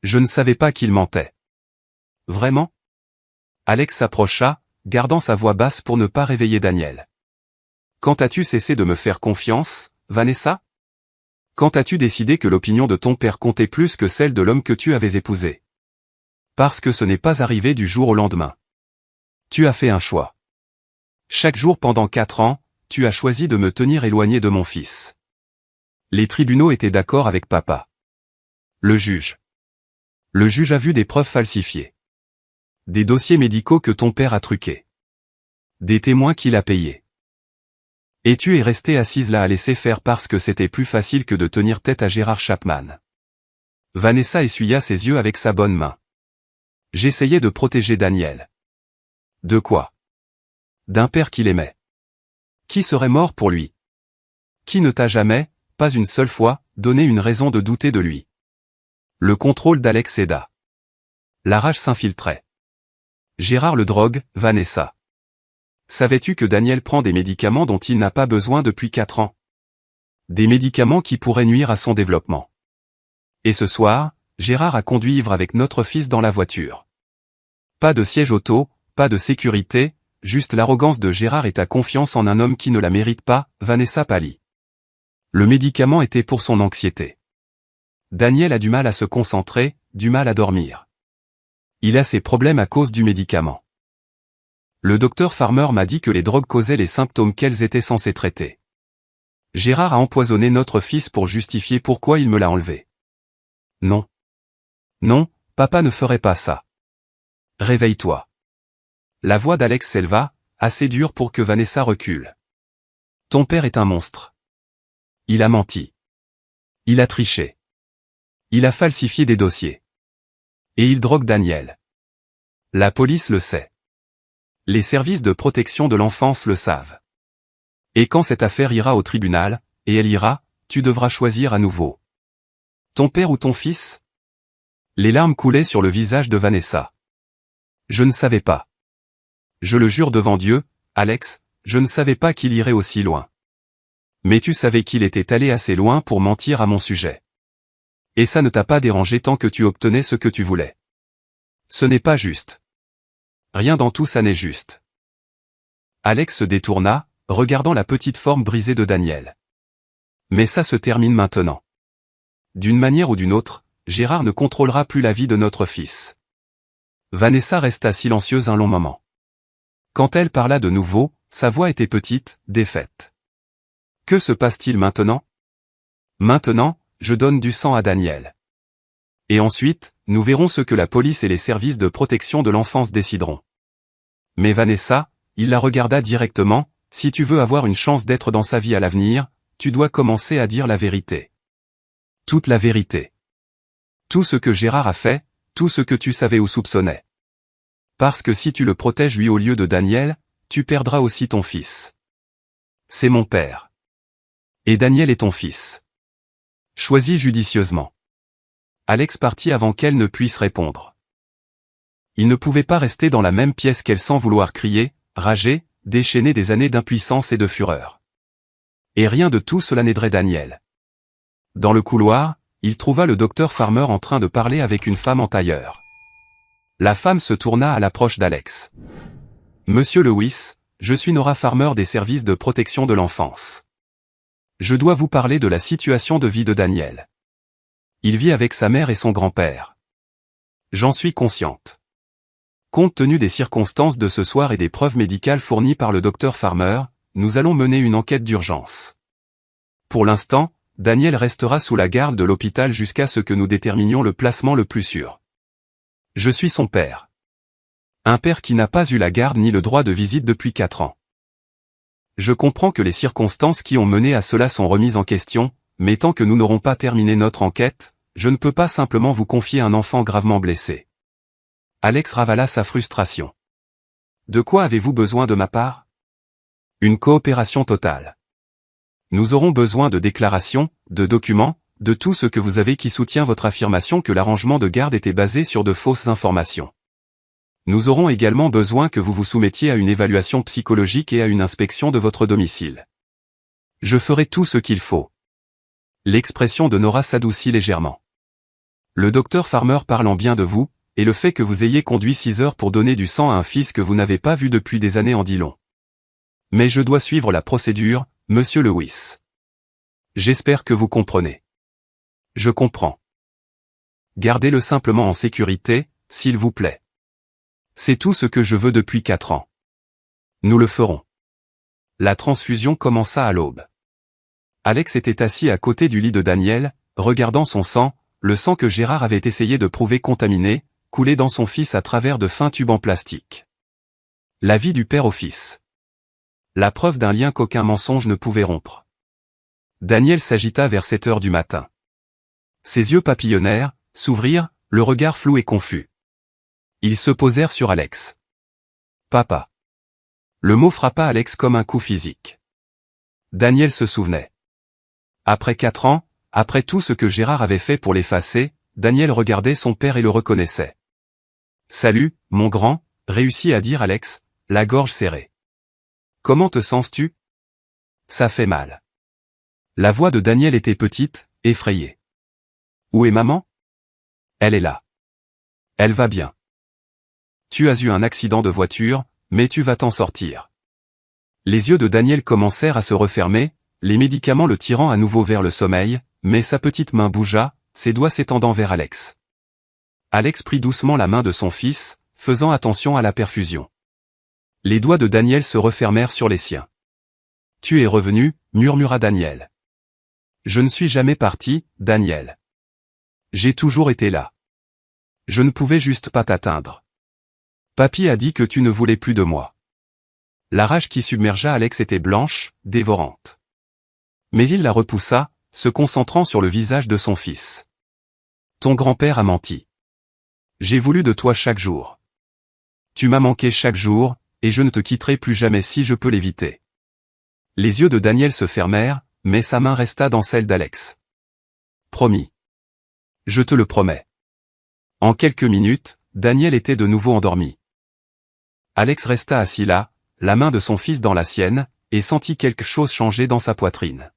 Je ne savais pas qu'il mentait. » Vraiment ? Alex s'approcha, gardant sa voix basse pour ne pas réveiller Daniel. « Quand as-tu cessé de me faire confiance, Vanessa ? Quand as-tu décidé que l'opinion de ton père comptait plus que celle de l'homme que tu avais épousé ? Parce que ce n'est pas arrivé du jour au lendemain. Tu as fait un choix. Chaque jour pendant 4 ans, tu as choisi de me tenir éloigné de mon fils. Les tribunaux étaient d'accord avec papa. Le juge a vu des preuves falsifiées. Des dossiers médicaux que ton père a truqués. Des témoins qu'il a payés. Et tu es restée assise là à laisser faire parce que c'était plus facile que de tenir tête à Gérard Chapman. » Vanessa essuya ses yeux avec sa bonne main. « J'essayais de protéger Daniel. » « De quoi ? » ?»« D'un père qu'il aimait. Qui serait mort pour lui. Qui ne t'a jamais, pas une seule fois, donné une raison de douter de lui. » Le contrôle d'Alex céda. La rage s'infiltrait. « Gérard le drogue, Vanessa. Savais-tu que Daniel prend des médicaments dont il n'a pas besoin depuis 4 ans ? Des médicaments qui pourraient nuire à son développement. Et ce soir, Gérard a conduit ivre avec notre fils dans la voiture. Pas de siège auto, pas de sécurité, juste l'arrogance de Gérard et ta confiance en un homme qui ne la mérite pas. » Vanessa pâlit. Le médicament était pour son anxiété. Daniel a du mal à se concentrer, du mal à dormir. Il a ses problèmes à cause du médicament. Le docteur Farmer m'a dit que les drogues causaient les symptômes qu'elles étaient censées traiter. Gérard a empoisonné notre fils pour justifier pourquoi il me l'a enlevé. Non. Non, papa ne ferait pas ça. Réveille-toi. La voix d'Alex s'éleva, assez dure pour que Vanessa recule. Ton père est un monstre. Il a menti. Il a triché. Il a falsifié des dossiers. Et il drogue Daniel. La police le sait. Les services de protection de l'enfance le savent. Et quand cette affaire ira au tribunal, et elle ira, tu devras choisir à nouveau. Ton père ou ton fils ? Les larmes coulaient sur le visage de Vanessa. Je ne savais pas. Je le jure devant Dieu, Alex, je ne savais pas qu'il irait aussi loin. Mais tu savais qu'il était allé assez loin pour mentir à mon sujet. Et ça ne t'a pas dérangé tant que tu obtenais ce que tu voulais. Ce n'est pas juste. Rien dans tout ça n'est juste. Alex se détourna, regardant la petite forme brisée de Daniel. Mais ça se termine maintenant. D'une manière ou d'une autre, Gérard ne contrôlera plus la vie de notre fils. Vanessa resta silencieuse un long moment. Quand elle parla de nouveau, sa voix était petite, défaite. Que se passe-t-il maintenant ? Maintenant, je donne du sang à Daniel. Et ensuite, nous verrons ce que la police et les services de protection de l'enfance décideront. Mais Vanessa, il la regarda directement, si tu veux avoir une chance d'être dans sa vie à l'avenir, tu dois commencer à dire la vérité. Toute la vérité. Tout ce que Gérard a fait, tout ce que tu savais ou soupçonnais. Parce que si tu le protèges lui au lieu de Daniel, tu perdras aussi ton fils. C'est mon père. Et Daniel est ton fils. Choisis judicieusement. Alex partit avant qu'elle ne puisse répondre. Il ne pouvait pas rester dans la même pièce qu'elle sans vouloir crier, rager, déchaîner des années d'impuissance et de fureur. Et rien de tout cela n'aiderait Daniel. Dans le couloir, il trouva le docteur Farmer en train de parler avec une femme en tailleur. La femme se tourna à l'approche d'Alex. « Monsieur Lewis, je suis Nora Farmer des services de protection de l'enfance. Je dois vous parler de la situation de vie de Daniel. Il vit avec sa mère et son grand-père. J'en suis consciente. Compte tenu des circonstances de ce soir et des preuves médicales fournies par le docteur Farmer, nous allons mener une enquête d'urgence. Pour l'instant, Daniel restera sous la garde de l'hôpital jusqu'à ce que nous déterminions le placement le plus sûr. Je suis son père. Un père qui n'a pas eu la garde ni le droit de visite depuis 4 ans. Je comprends que les circonstances qui ont mené à cela sont remises en question, mais tant que nous n'aurons pas terminé notre enquête, je ne peux pas simplement vous confier un enfant gravement blessé. » Alex ravala sa frustration. « De quoi avez-vous besoin de ma part ? Une coopération totale. Nous aurons besoin de déclarations, de documents, de tout ce que vous avez qui soutient votre affirmation que l'arrangement de garde était basé sur de fausses informations. Nous aurons également besoin que vous vous soumettiez à une évaluation psychologique et à une inspection de votre domicile. Je ferai tout ce qu'il faut. » L'expression de Nora s'adoucit légèrement. Le docteur Farmer parlant bien de vous, et le fait que vous ayez conduit 6 heures pour donner du sang à un fils que vous n'avez pas vu depuis des années en dit long. Mais je dois suivre la procédure, monsieur Lewis. J'espère que vous comprenez. Je comprends. Gardez-le simplement en sécurité, s'il vous plaît. C'est tout ce que je veux depuis 4 ans. Nous le ferons. La transfusion commença à l'aube. Alex était assis à côté du lit de Daniel, regardant son sang, le sang que Gérard avait essayé de prouver contaminé, couler dans son fils à travers de fins tubes en plastique. La vie du père au fils. La preuve d'un lien qu'aucun mensonge ne pouvait rompre. Daniel s'agita vers 7 heures du matin. Ses yeux papillonnèrent, s'ouvrirent, le regard flou et confus. Ils se posèrent sur Alex. « Papa. » Le mot frappa Alex comme un coup physique. Daniel se souvenait. Après 4 ans, après tout ce que Gérard avait fait pour l'effacer, Daniel regardait son père et le reconnaissait. « Salut, mon grand », réussit à dire Alex, la gorge serrée. « Comment te sens-tu ? Ça fait mal. » La voix de Daniel était petite, effrayée. « Où est maman ? » Elle est là. Elle va bien. Tu as eu un accident de voiture, mais tu vas t'en sortir. Les yeux de Daniel commencèrent à se refermer, les médicaments le tirant à nouveau vers le sommeil, mais sa petite main bougea, ses doigts s'étendant vers Alex. Alex prit doucement la main de son fils, faisant attention à la perfusion. Les doigts de Daniel se refermèrent sur les siens. « Tu es revenu, » murmura Daniel. « Je ne suis jamais parti, Daniel. J'ai toujours été là. Je ne pouvais juste pas t'atteindre. Papy a dit que tu ne voulais plus de moi. » La rage qui submergea Alex était blanche, dévorante. Mais il la repoussa, se concentrant sur le visage de son fils. « Ton grand-père a menti. J'ai voulu de toi chaque jour. Tu m'as manqué chaque jour, et je ne te quitterai plus jamais si je peux l'éviter. » Les yeux de Daniel se fermèrent, mais sa main resta dans celle d'Alex. « Promis. Je te le promets. » En quelques minutes, Daniel était de nouveau endormi. Alex resta assis là, la main de son fils dans la sienne, et sentit quelque chose changer dans sa poitrine.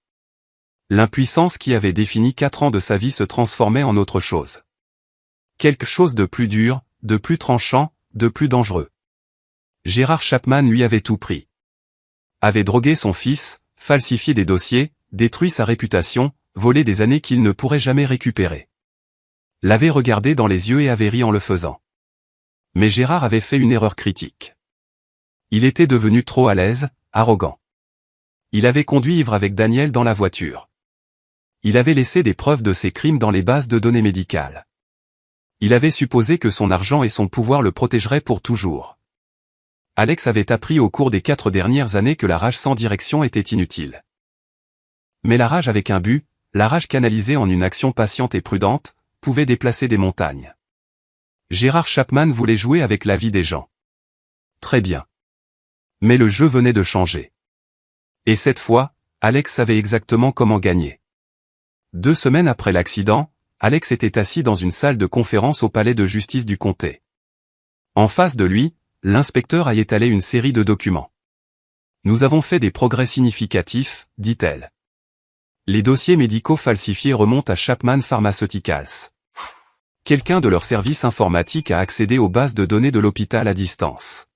L'impuissance qui avait défini 4 ans de sa vie se transformait en autre chose. Quelque chose de plus dur, de plus tranchant, de plus dangereux. Gérard Chapman lui avait tout pris. Avait drogué son fils, falsifié des dossiers, détruit sa réputation, volé des années qu'il ne pourrait jamais récupérer. L'avait regardé dans les yeux et avait ri en le faisant. Mais Gérard avait fait une erreur critique. Il était devenu trop à l'aise, arrogant. Il avait conduit ivre avec Daniel dans la voiture. Il avait laissé des preuves de ses crimes dans les bases de données médicales. Il avait supposé que son argent et son pouvoir le protégeraient pour toujours. Alex avait appris au cours des 4 dernières années que la rage sans direction était inutile. Mais la rage avec un but, la rage canalisée en une action patiente et prudente, pouvait déplacer des montagnes. Gérard Chapman voulait jouer avec la vie des gens. Très bien. Mais le jeu venait de changer. Et cette fois, Alex savait exactement comment gagner. 2 semaines après l'accident, Alex était assis dans une salle de conférence au palais de justice du comté. En face de lui, l'inspecteur a étalé une série de documents. « Nous avons fait des progrès significatifs, dit-elle. Les dossiers médicaux falsifiés remontent à Chapman Pharmaceuticals. Quelqu'un de leur service informatique a accédé aux bases de données de l'hôpital à distance.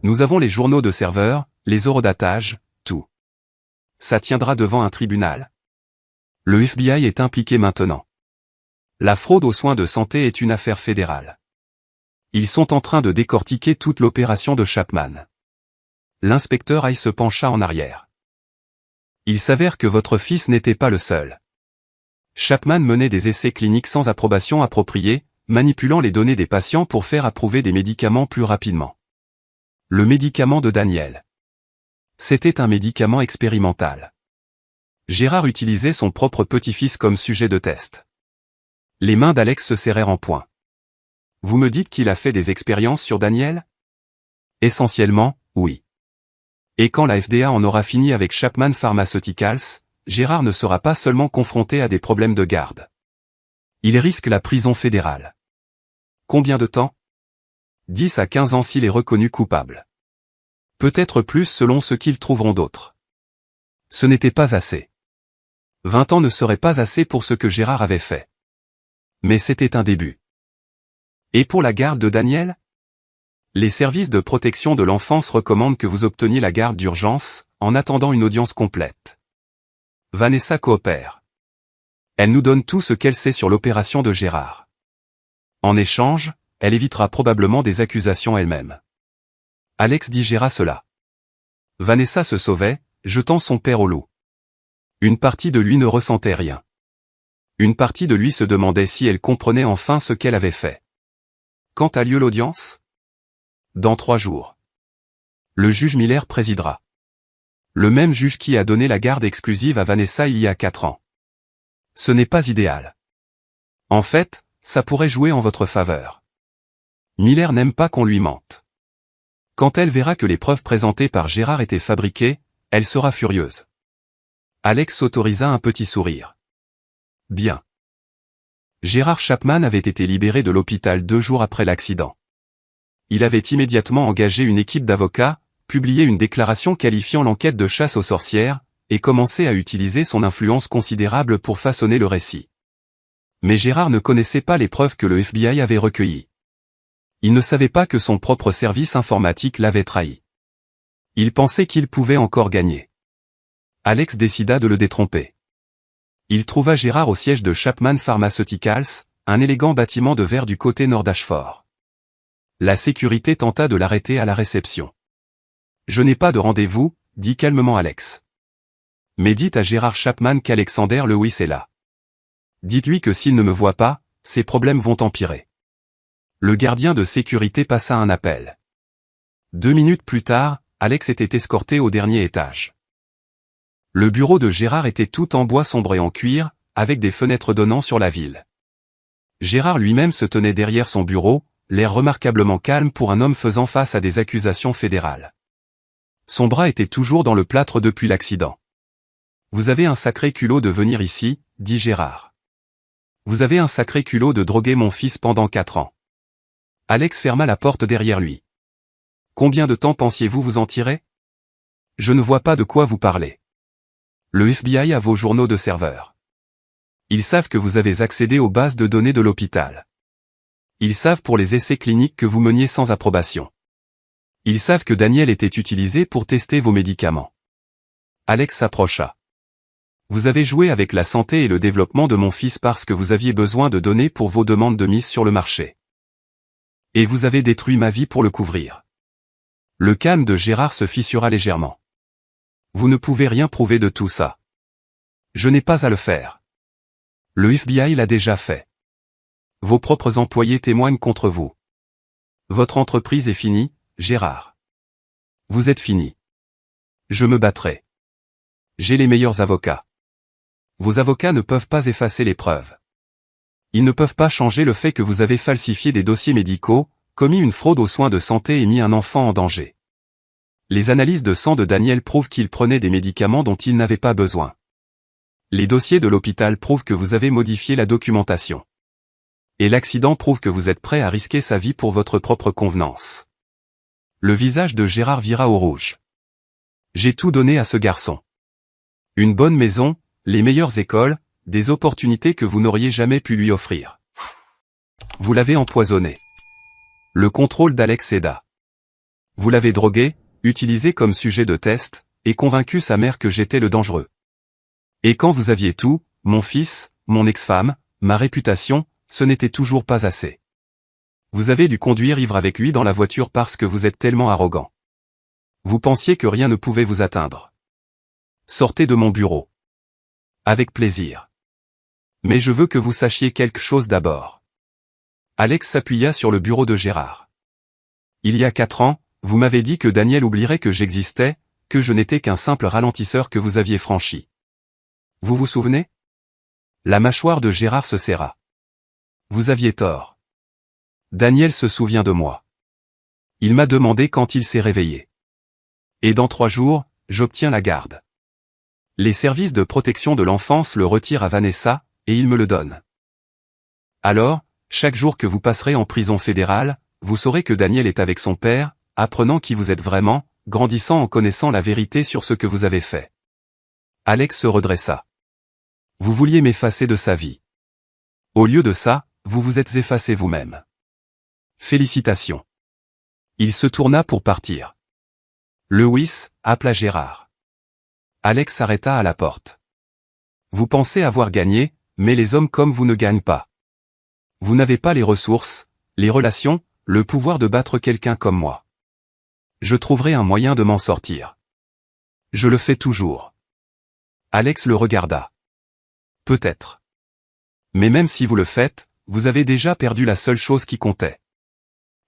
Nous avons les journaux de serveurs, les horodatages, tout. Ça tiendra devant un tribunal. Le FBI est impliqué maintenant. La fraude aux soins de santé est une affaire fédérale. Ils sont en train de décortiquer toute l'opération de Chapman. L'inspecteur Hay se pencha en arrière. Il s'avère que votre fils n'était pas le seul. Chapman menait des essais cliniques sans approbation appropriée, manipulant les données des patients pour faire approuver des médicaments plus rapidement. Le médicament de Daniel. C'était un médicament expérimental. Gérard utilisait son propre petit-fils comme sujet de test. Les mains d'Alex se serrèrent en poing. Vous me dites qu'il a fait des expériences sur Daniel? Essentiellement, oui. Et quand la FDA en aura fini avec Chapman Pharmaceuticals, Gérard ne sera pas seulement confronté à des problèmes de garde. Il risque la prison fédérale. Combien de temps? 10 à 15 ans s'il est reconnu coupable. Peut-être plus selon ce qu'ils trouveront d'autres. Ce n'était pas assez. 20 ans ne serait pas assez pour ce que Gérard avait fait. Mais c'était un début. Et pour la garde de Daniel? Les services de protection de l'enfance recommandent que vous obteniez la garde d'urgence, en attendant une audience complète. Vanessa coopère. Elle nous donne tout ce qu'elle sait sur l'opération de Gérard. En échange, elle évitera probablement des accusations elle-même. Alex digéra cela. Vanessa se sauvait, jetant son père au loup. Une partie de lui ne ressentait rien. Une partie de lui se demandait si elle comprenait enfin ce qu'elle avait fait. Quand a lieu l'audience? Dans 3 jours. Le juge Miller présidera. Le même juge qui a donné la garde exclusive à Vanessa il y a 4 ans. Ce n'est pas idéal. En fait, ça pourrait jouer en votre faveur. Miller n'aime pas qu'on lui mente. Quand elle verra que les preuves présentées par Gérard étaient fabriquées, elle sera furieuse. Alex s'autorisa un petit sourire. Bien. Gérard Chapman avait été libéré de l'hôpital 2 jours après l'accident. Il avait immédiatement engagé une équipe d'avocats, publié une déclaration qualifiant l'enquête de chasse aux sorcières, et commencé à utiliser son influence considérable pour façonner le récit. Mais Gérard ne connaissait pas les preuves que le FBI avait recueillies. Il ne savait pas que son propre service informatique l'avait trahi. Il pensait qu'il pouvait encore gagner. Alex décida de le détromper. Il trouva Gérard au siège de Chapman Pharmaceuticals, un élégant bâtiment de verre du côté nord d'Ashford. La sécurité tenta de l'arrêter à la réception. « Je n'ai pas de rendez-vous », dit calmement Alex. Mais dites à Gérard Chapman qu'Alexander Lewis est là. Dites-lui que s'il ne me voit pas, ses problèmes vont empirer. Le gardien de sécurité passa un appel. 2 minutes plus tard, Alex était escorté au dernier étage. Le bureau de Gérard était tout en bois sombre et en cuir, avec des fenêtres donnant sur la ville. Gérard lui-même se tenait derrière son bureau, l'air remarquablement calme pour un homme faisant face à des accusations fédérales. Son bras était toujours dans le plâtre depuis l'accident. « Vous avez un sacré culot de venir ici », dit Gérard. « Vous avez un sacré culot de droguer mon fils pendant 4 ans. » Alex ferma la porte derrière lui. « Combien de temps pensiez-vous vous en tirer? Je ne vois pas de quoi vous parlez. Le FBI a vos journaux de serveurs. Ils savent que vous avez accédé aux bases de données de l'hôpital. Ils savent pour les essais cliniques que vous meniez sans approbation. Ils savent que Daniel était utilisé pour tester vos médicaments. » Alex s'approcha. « Vous avez joué avec la santé et le développement de mon fils parce que vous aviez besoin de données pour vos demandes de mise sur le marché. Et vous avez détruit ma vie pour le couvrir. » Le calme de Gérard se fissura légèrement. « Vous ne pouvez rien prouver de tout ça. Je n'ai pas à le faire. Le FBI l'a déjà fait. Vos propres employés témoignent contre vous. Votre entreprise est finie, Gérard. Vous êtes fini. Je me battrai. J'ai les meilleurs avocats. Vos avocats ne peuvent pas effacer les preuves. Ils ne peuvent pas changer le fait que vous avez falsifié des dossiers médicaux, commis une fraude aux soins de santé et mis un enfant en danger. Les analyses de sang de Daniel prouvent qu'il prenait des médicaments dont il n'avait pas besoin. Les dossiers de l'hôpital prouvent que vous avez modifié la documentation. Et l'accident prouve que vous êtes prêt à risquer sa vie pour votre propre convenance. » Le visage de Gérard vira au rouge. « J'ai tout donné à ce garçon. Une bonne maison, les meilleures écoles, des opportunités que vous n'auriez jamais pu lui offrir. Vous l'avez empoisonné. Le contrôle d'Alex céda. Vous l'avez drogué, utilisé comme sujet de test, et convaincu sa mère que j'étais le dangereux. Et quand vous aviez tout, mon fils, mon ex-femme, ma réputation, ce n'était toujours pas assez. Vous avez dû conduire ivre avec lui dans la voiture parce que vous êtes tellement arrogant. Vous pensiez que rien ne pouvait vous atteindre. Sortez de mon bureau. Avec plaisir. Mais je veux que vous sachiez quelque chose d'abord. Alex s'appuya sur le bureau de Gérard. Il y a 4 ans, vous m'avez dit que Daniel oublierait que j'existais, que je n'étais qu'un simple ralentisseur que vous aviez franchi. Vous vous souvenez? La mâchoire de Gérard se serra. Vous aviez tort. Daniel se souvient de moi. Il m'a demandé quand il s'est réveillé. Et dans 3 jours, j'obtiens la garde. Les services de protection de l'enfance le retirent à Vanessa, et il me le donne. Alors, chaque jour que vous passerez en prison fédérale, vous saurez que Daniel est avec son père, apprenant qui vous êtes vraiment, grandissant en connaissant la vérité sur ce que vous avez fait. Alex se redressa. Vous vouliez m'effacer de sa vie. Au lieu de ça, vous vous êtes effacé vous-même. Félicitations. Il se tourna pour partir. Lewis appela Gérard. Alex s'arrêta à la porte. Vous pensez avoir gagné, mais les hommes comme vous ne gagnent pas. Vous n'avez pas les ressources, les relations, le pouvoir de battre quelqu'un comme moi. Je trouverai un moyen de m'en sortir. Je le fais toujours. Alex le regarda. Peut-être. Mais même si vous le faites, vous avez déjà perdu la seule chose qui comptait.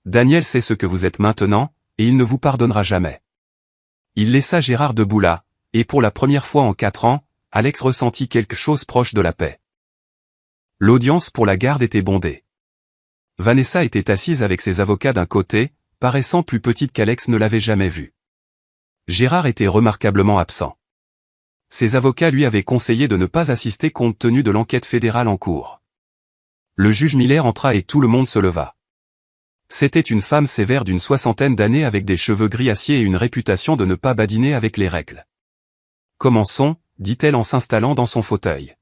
Daniel sait ce que vous êtes maintenant, et il ne vous pardonnera jamais. Il laissa Gérard debout là, et pour la première fois en 4 ans, Alex ressentit quelque chose proche de la paix. L'audience pour la garde était bondée. Vanessa était assise avec ses avocats d'un côté, paraissant plus petite qu'Alex ne l'avait jamais vue. Gérard était remarquablement absent. Ses avocats lui avaient conseillé de ne pas assister compte tenu de l'enquête fédérale en cours. Le juge Miller entra et tout le monde se leva. C'était une femme sévère d'une 60aine d'années avec des cheveux gris acier et une réputation de ne pas badiner avec les règles. Commençons, dit-elle en s'installant dans son fauteuil.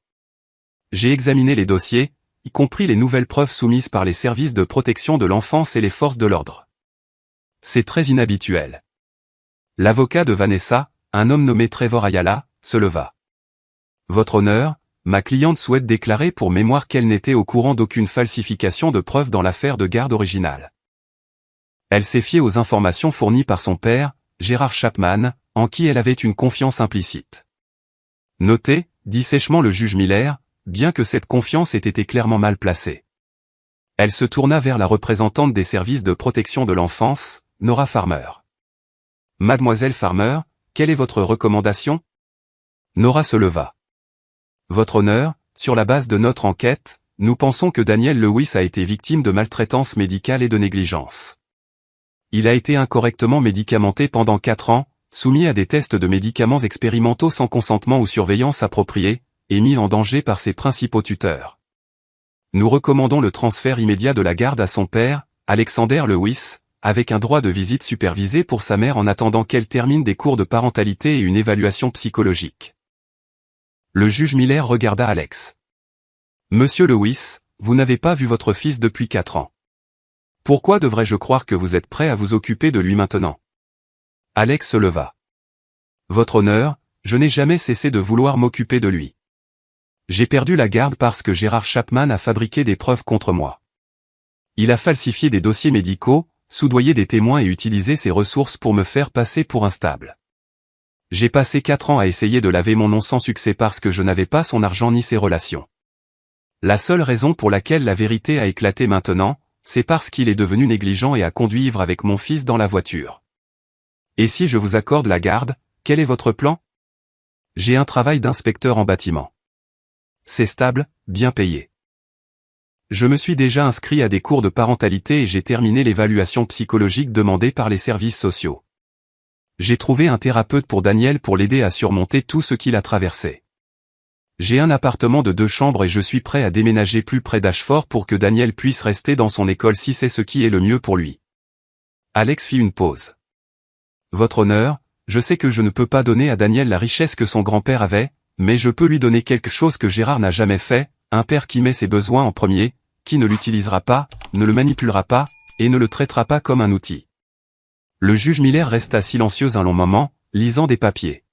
J'ai examiné les dossiers, y compris les nouvelles preuves soumises par les services de protection de l'enfance et les forces de l'ordre. C'est très inhabituel. L'avocat de Vanessa, un homme nommé Trevor Ayala, se leva. Votre honneur, ma cliente souhaite déclarer pour mémoire qu'elle n'était au courant d'aucune falsification de preuves dans l'affaire de garde originale. Elle s'est fiée aux informations fournies par son père, Gérard Chapman, en qui elle avait une confiance implicite. Notez, dit sèchement le juge Miller, bien que cette confiance ait été clairement mal placée. Elle se tourna vers la représentante des services de protection de l'enfance, Nora Farmer. Mademoiselle Farmer, quelle est votre recommandation? Nora se leva. Votre honneur, sur la base de notre enquête, nous pensons que Daniel Lewis a été victime de maltraitance médicale et de négligence. Il a été incorrectement médicamenté pendant 4 ans, soumis à des tests de médicaments expérimentaux sans consentement ou surveillance appropriée, et mis en danger par ses principaux tuteurs. Nous recommandons le transfert immédiat de la garde à son père, Alexander Lewis, avec un droit de visite supervisé pour sa mère en attendant qu'elle termine des cours de parentalité et une évaluation psychologique. Le juge Miller regarda Alex. Monsieur Lewis, vous n'avez pas vu votre fils depuis 4 ans. Pourquoi devrais-je croire que vous êtes prêt à vous occuper de lui maintenant? Alex se leva. Votre honneur, je n'ai jamais cessé de vouloir m'occuper de lui. J'ai perdu la garde parce que Gérard Chapman a fabriqué des preuves contre moi. Il a falsifié des dossiers médicaux, soudoyé des témoins et utilisé ses ressources pour me faire passer pour instable. J'ai passé 4 ans à essayer de laver mon nom sans succès parce que je n'avais pas son argent ni ses relations. La seule raison pour laquelle la vérité a éclaté maintenant, c'est parce qu'il est devenu négligent et a conduit ivre avec mon fils dans la voiture. Et si je vous accorde la garde, quel est votre plan? J'ai un travail d'inspecteur en bâtiment. C'est stable, bien payé. Je me suis déjà inscrit à des cours de parentalité et j'ai terminé l'évaluation psychologique demandée par les services sociaux. J'ai trouvé un thérapeute pour Daniel pour l'aider à surmonter tout ce qu'il a traversé. J'ai un appartement de 2 chambres et je suis prêt à déménager plus près d'Ashford pour que Daniel puisse rester dans son école si c'est ce qui est le mieux pour lui. Alex fit une pause. Votre honneur, je sais que je ne peux pas donner à Daniel la richesse que son grand-père avait, mais je peux lui donner quelque chose que Gérard n'a jamais fait, un père qui met ses besoins en premier, qui ne l'utilisera pas, ne le manipulera pas, et ne le traitera pas comme un outil. Le juge Miller resta silencieuse un long moment, lisant des papiers.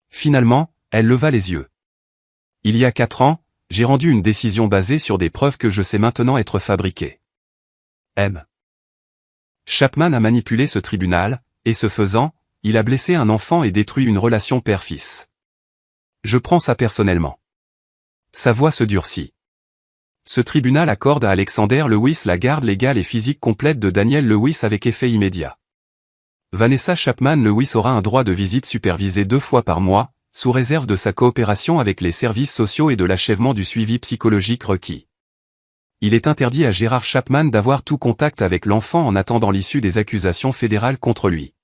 Finalement, elle leva les yeux. Il y a 4 ans, j'ai rendu une décision basée sur des preuves que je sais maintenant être fabriquées. M. Chapman a manipulé ce tribunal, et ce faisant, il a blessé un enfant et détruit une relation père-fils. Je prends ça personnellement. Sa voix se durcit. Ce tribunal accorde à Alexander Lewis la garde légale et physique complète de Daniel Lewis avec effet immédiat. Vanessa Chapman Lewis aura un droit de visite supervisé 2 fois par mois, sous réserve de sa coopération avec les services sociaux et de l'achèvement du suivi psychologique requis. Il est interdit à Gérard Chapman d'avoir tout contact avec l'enfant en attendant l'issue des accusations fédérales contre lui.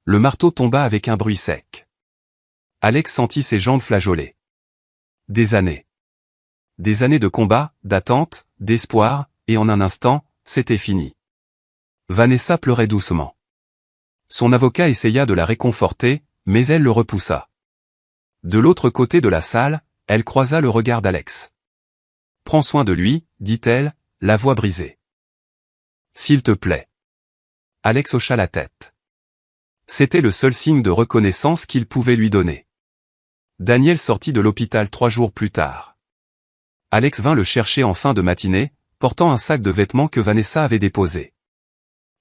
Le marteau tomba avec un bruit sec. Alex sentit ses jambes flageoler. Des années. Des années de combat, d'attente, d'espoir, et en un instant, c'était fini. Vanessa pleurait doucement. Son avocat essaya de la réconforter, mais elle le repoussa. De l'autre côté de la salle, elle croisa le regard d'Alex. « Prends soin de lui, dit-elle, la voix brisée. S'il te plaît. » Alex hocha la tête. C'était le seul signe de reconnaissance qu'il pouvait lui donner. Daniel sortit de l'hôpital 3 jours plus tard. Alex vint le chercher en fin de matinée, portant un sac de vêtements que Vanessa avait déposé.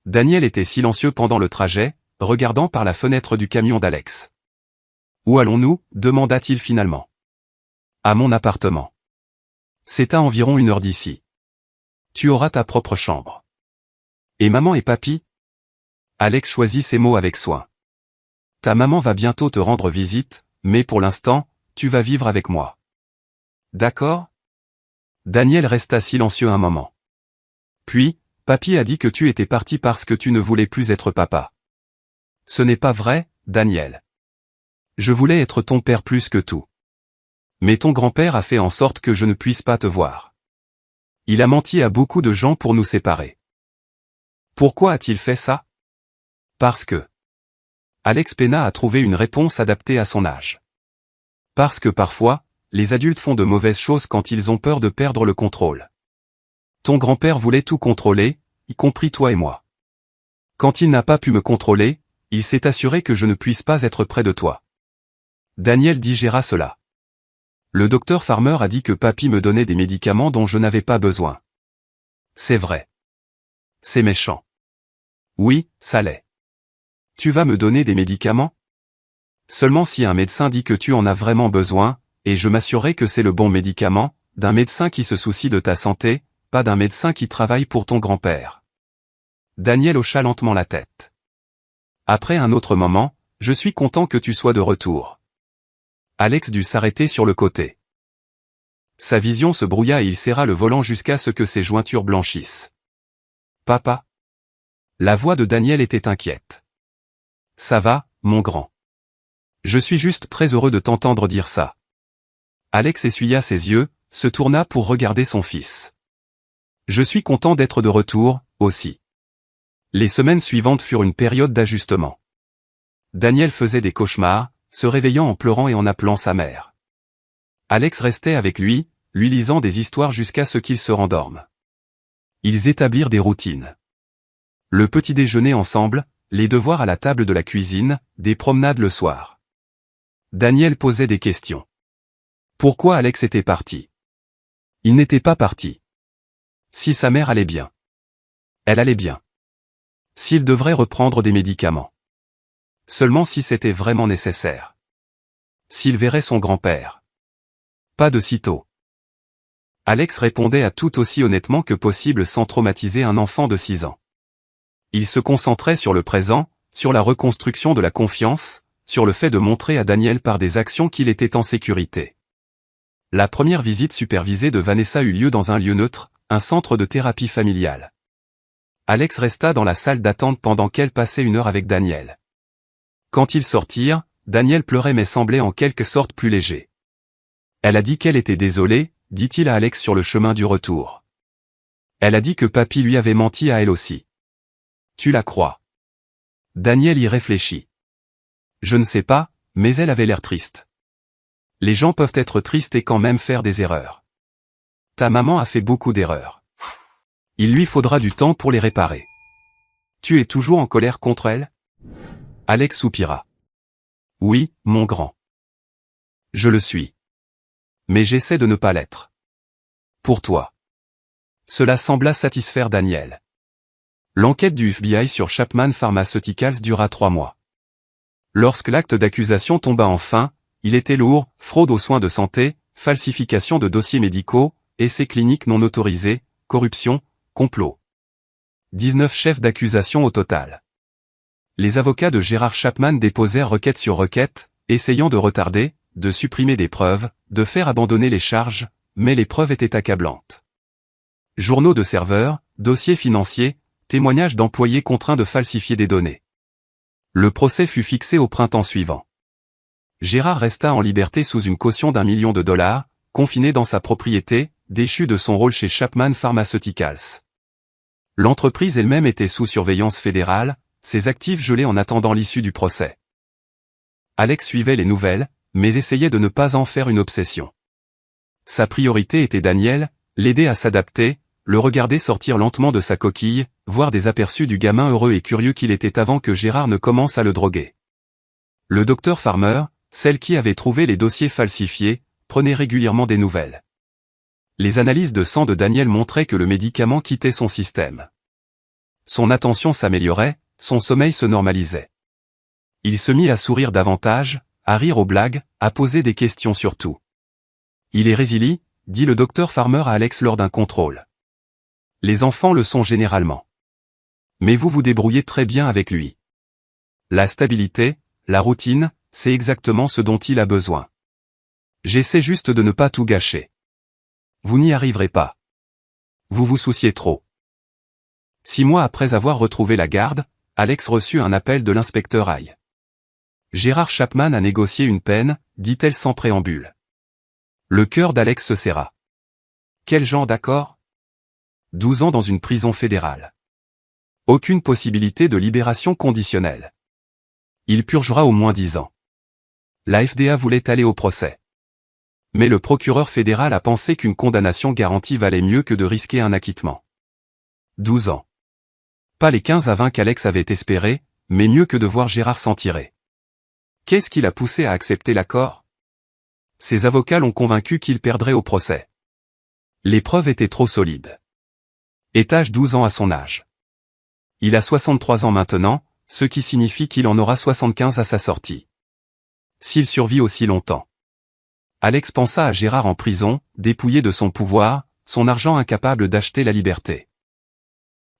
Daniel était silencieux pendant le trajet, regardant par la fenêtre du camion d'Alex. « Où allons-nous » demanda-t-il finalement. « À mon appartement. C'est à environ 1 heure d'ici. Tu auras ta propre chambre. »« Et maman et papy ?» Alex choisit ses mots avec soin. « Ta maman va bientôt te rendre visite, mais pour l'instant, tu vas vivre avec moi. »« D'accord ?» Daniel resta silencieux un moment. Puis, « Papy a dit que tu étais parti parce que tu ne voulais plus être papa. »« Ce n'est pas vrai, Daniel. Je voulais être ton père plus que tout. Mais ton grand-père a fait en sorte que je ne puisse pas te voir. Il a menti à beaucoup de gens pour nous séparer. » Pourquoi a-t-il fait ça? Parce que. Alex peina à trouver une réponse adaptée à son âge. Parce que parfois, les adultes font de mauvaises choses quand ils ont peur de perdre le contrôle. Ton grand-père voulait tout contrôler, y compris toi et moi. Quand il n'a pas pu me contrôler, il s'est assuré que je ne puisse pas être près de toi. Daniel digéra cela. Le docteur Farmer a dit que papy me donnait des médicaments dont je n'avais pas besoin. C'est vrai. C'est méchant. Oui, ça l'est. Tu vas me donner des médicaments? Seulement si un médecin dit que tu en as vraiment besoin, et je m'assurerai que c'est le bon médicament, d'un médecin qui se soucie de ta santé, pas d'un médecin qui travaille pour ton grand-père. Daniel hocha lentement la tête. Après un autre moment, je suis content que tu sois de retour. Alex dut s'arrêter sur le côté. Sa vision se brouilla et il serra le volant jusqu'à ce que ses jointures blanchissent. Papa? La voix de Daniel était inquiète. Ça va, mon grand. Je suis juste très heureux de t'entendre dire ça. Alex essuya ses yeux, se tourna pour regarder son fils. Je suis content d'être de retour, aussi. Les semaines suivantes furent une période d'ajustement. Daniel faisait des cauchemars, se réveillant en pleurant et en appelant sa mère. Alex restait avec lui lisant des histoires jusqu'à ce qu'il se rendorme. Ils établirent des routines. Le petit déjeuner ensemble, les devoirs à la table de la cuisine, des promenades le soir. Daniel posait des questions. Pourquoi Alex était parti? Il n'était pas parti. Si sa mère allait bien. Elle allait bien. S'il devrait reprendre des médicaments. Seulement si c'était vraiment nécessaire. S'il verrait son grand-père. Pas de sitôt. Alex répondait à tout aussi honnêtement que possible sans traumatiser un enfant de 6 ans. Il se concentrait sur le présent, sur la reconstruction de la confiance, sur le fait de montrer à Daniel par des actions qu'il était en sécurité. La première visite supervisée de Vanessa eut lieu dans un lieu neutre, un centre de thérapie familiale. Alex resta dans la salle d'attente pendant qu'elle passait 1 heure avec Daniel. Quand ils sortirent, Daniel pleurait mais semblait en quelque sorte plus léger. Elle a dit qu'elle était désolée, dit-il à Alex sur le chemin du retour. Elle a dit que papy lui avait menti à elle aussi. Tu la crois? Daniel y réfléchit. Je ne sais pas, mais elle avait l'air triste. Les gens peuvent être tristes et quand même faire des erreurs. Ta maman a fait beaucoup d'erreurs. Il lui faudra du temps pour les réparer. Tu es toujours en colère contre elle? Alex soupira. Oui, mon grand. Je le suis. Mais j'essaie de ne pas l'être. Pour toi. Cela sembla satisfaire Daniel. L'enquête du FBI sur Chapman Pharmaceuticals dura 3 mois. Lorsque l'acte d'accusation tomba enfin, il était lourd: fraude aux soins de santé, falsification de dossiers médicaux, essais cliniques non autorisés, corruption, complot. 19 chefs d'accusation au total. Les avocats de Gérard Chapman déposèrent requête sur requête, essayant de retarder, de supprimer des preuves, de faire abandonner les charges, mais les preuves étaient accablantes. Journaux de serveurs, dossiers financiers, témoignages d'employés contraints de falsifier des données. Le procès fut fixé au printemps suivant. Gérard resta en liberté sous une caution d'1 million de dollars, confiné dans sa propriété, déchu de son rôle chez Chapman Pharmaceuticals. L'entreprise elle-même était sous surveillance fédérale, ses actifs gelés en attendant l'issue du procès. Alex suivait les nouvelles, mais essayait de ne pas en faire une obsession. Sa priorité était Daniel, l'aider à s'adapter, le regarder sortir lentement de sa coquille, voir des aperçus du gamin heureux et curieux qu'il était avant que Gérard ne commence à le droguer. Le docteur Farmer, celle qui avait trouvé les dossiers falsifiés, prenait régulièrement des nouvelles. Les analyses de sang de Daniel montraient que le médicament quittait son système. Son attention s'améliorait, son sommeil se normalisait. Il se mit à sourire davantage, à rire aux blagues, à poser des questions sur tout. Il est résilient, dit le docteur Farmer à Alex lors d'un contrôle. Les enfants le sont généralement. Mais vous vous débrouillez très bien avec lui. La stabilité, la routine, c'est exactement ce dont il a besoin. J'essaie juste de ne pas tout gâcher. Vous n'y arriverez pas. Vous vous souciez trop. 6 mois après avoir retrouvé la garde, Alex reçut un appel de l'inspecteur Haye. Gérard Chapman a négocié une peine, dit-elle sans préambule. Le cœur d'Alex se serra. Quel genre d'accord? 12 ans dans une prison fédérale. Aucune possibilité de libération conditionnelle. Il purgera au moins 10 ans. La FDA voulait aller au procès. Mais le procureur fédéral a pensé qu'une condamnation garantie valait mieux que de risquer un acquittement. 12 ans. Pas les 15 à 20 qu'Alex avait espéré, mais mieux que de voir Gérard s'en tirer. Qu'est-ce qui l'a poussé à accepter l'accord? Ses avocats l'ont convaincu qu'il perdrait au procès. Les preuves étaient trop solides. Étage 12 ans à son âge. Il a 63 ans maintenant, ce qui signifie qu'il en aura 75 à sa sortie. S'il survit aussi longtemps. Alex pensa à Gérard en prison, dépouillé de son pouvoir, son argent incapable d'acheter la liberté.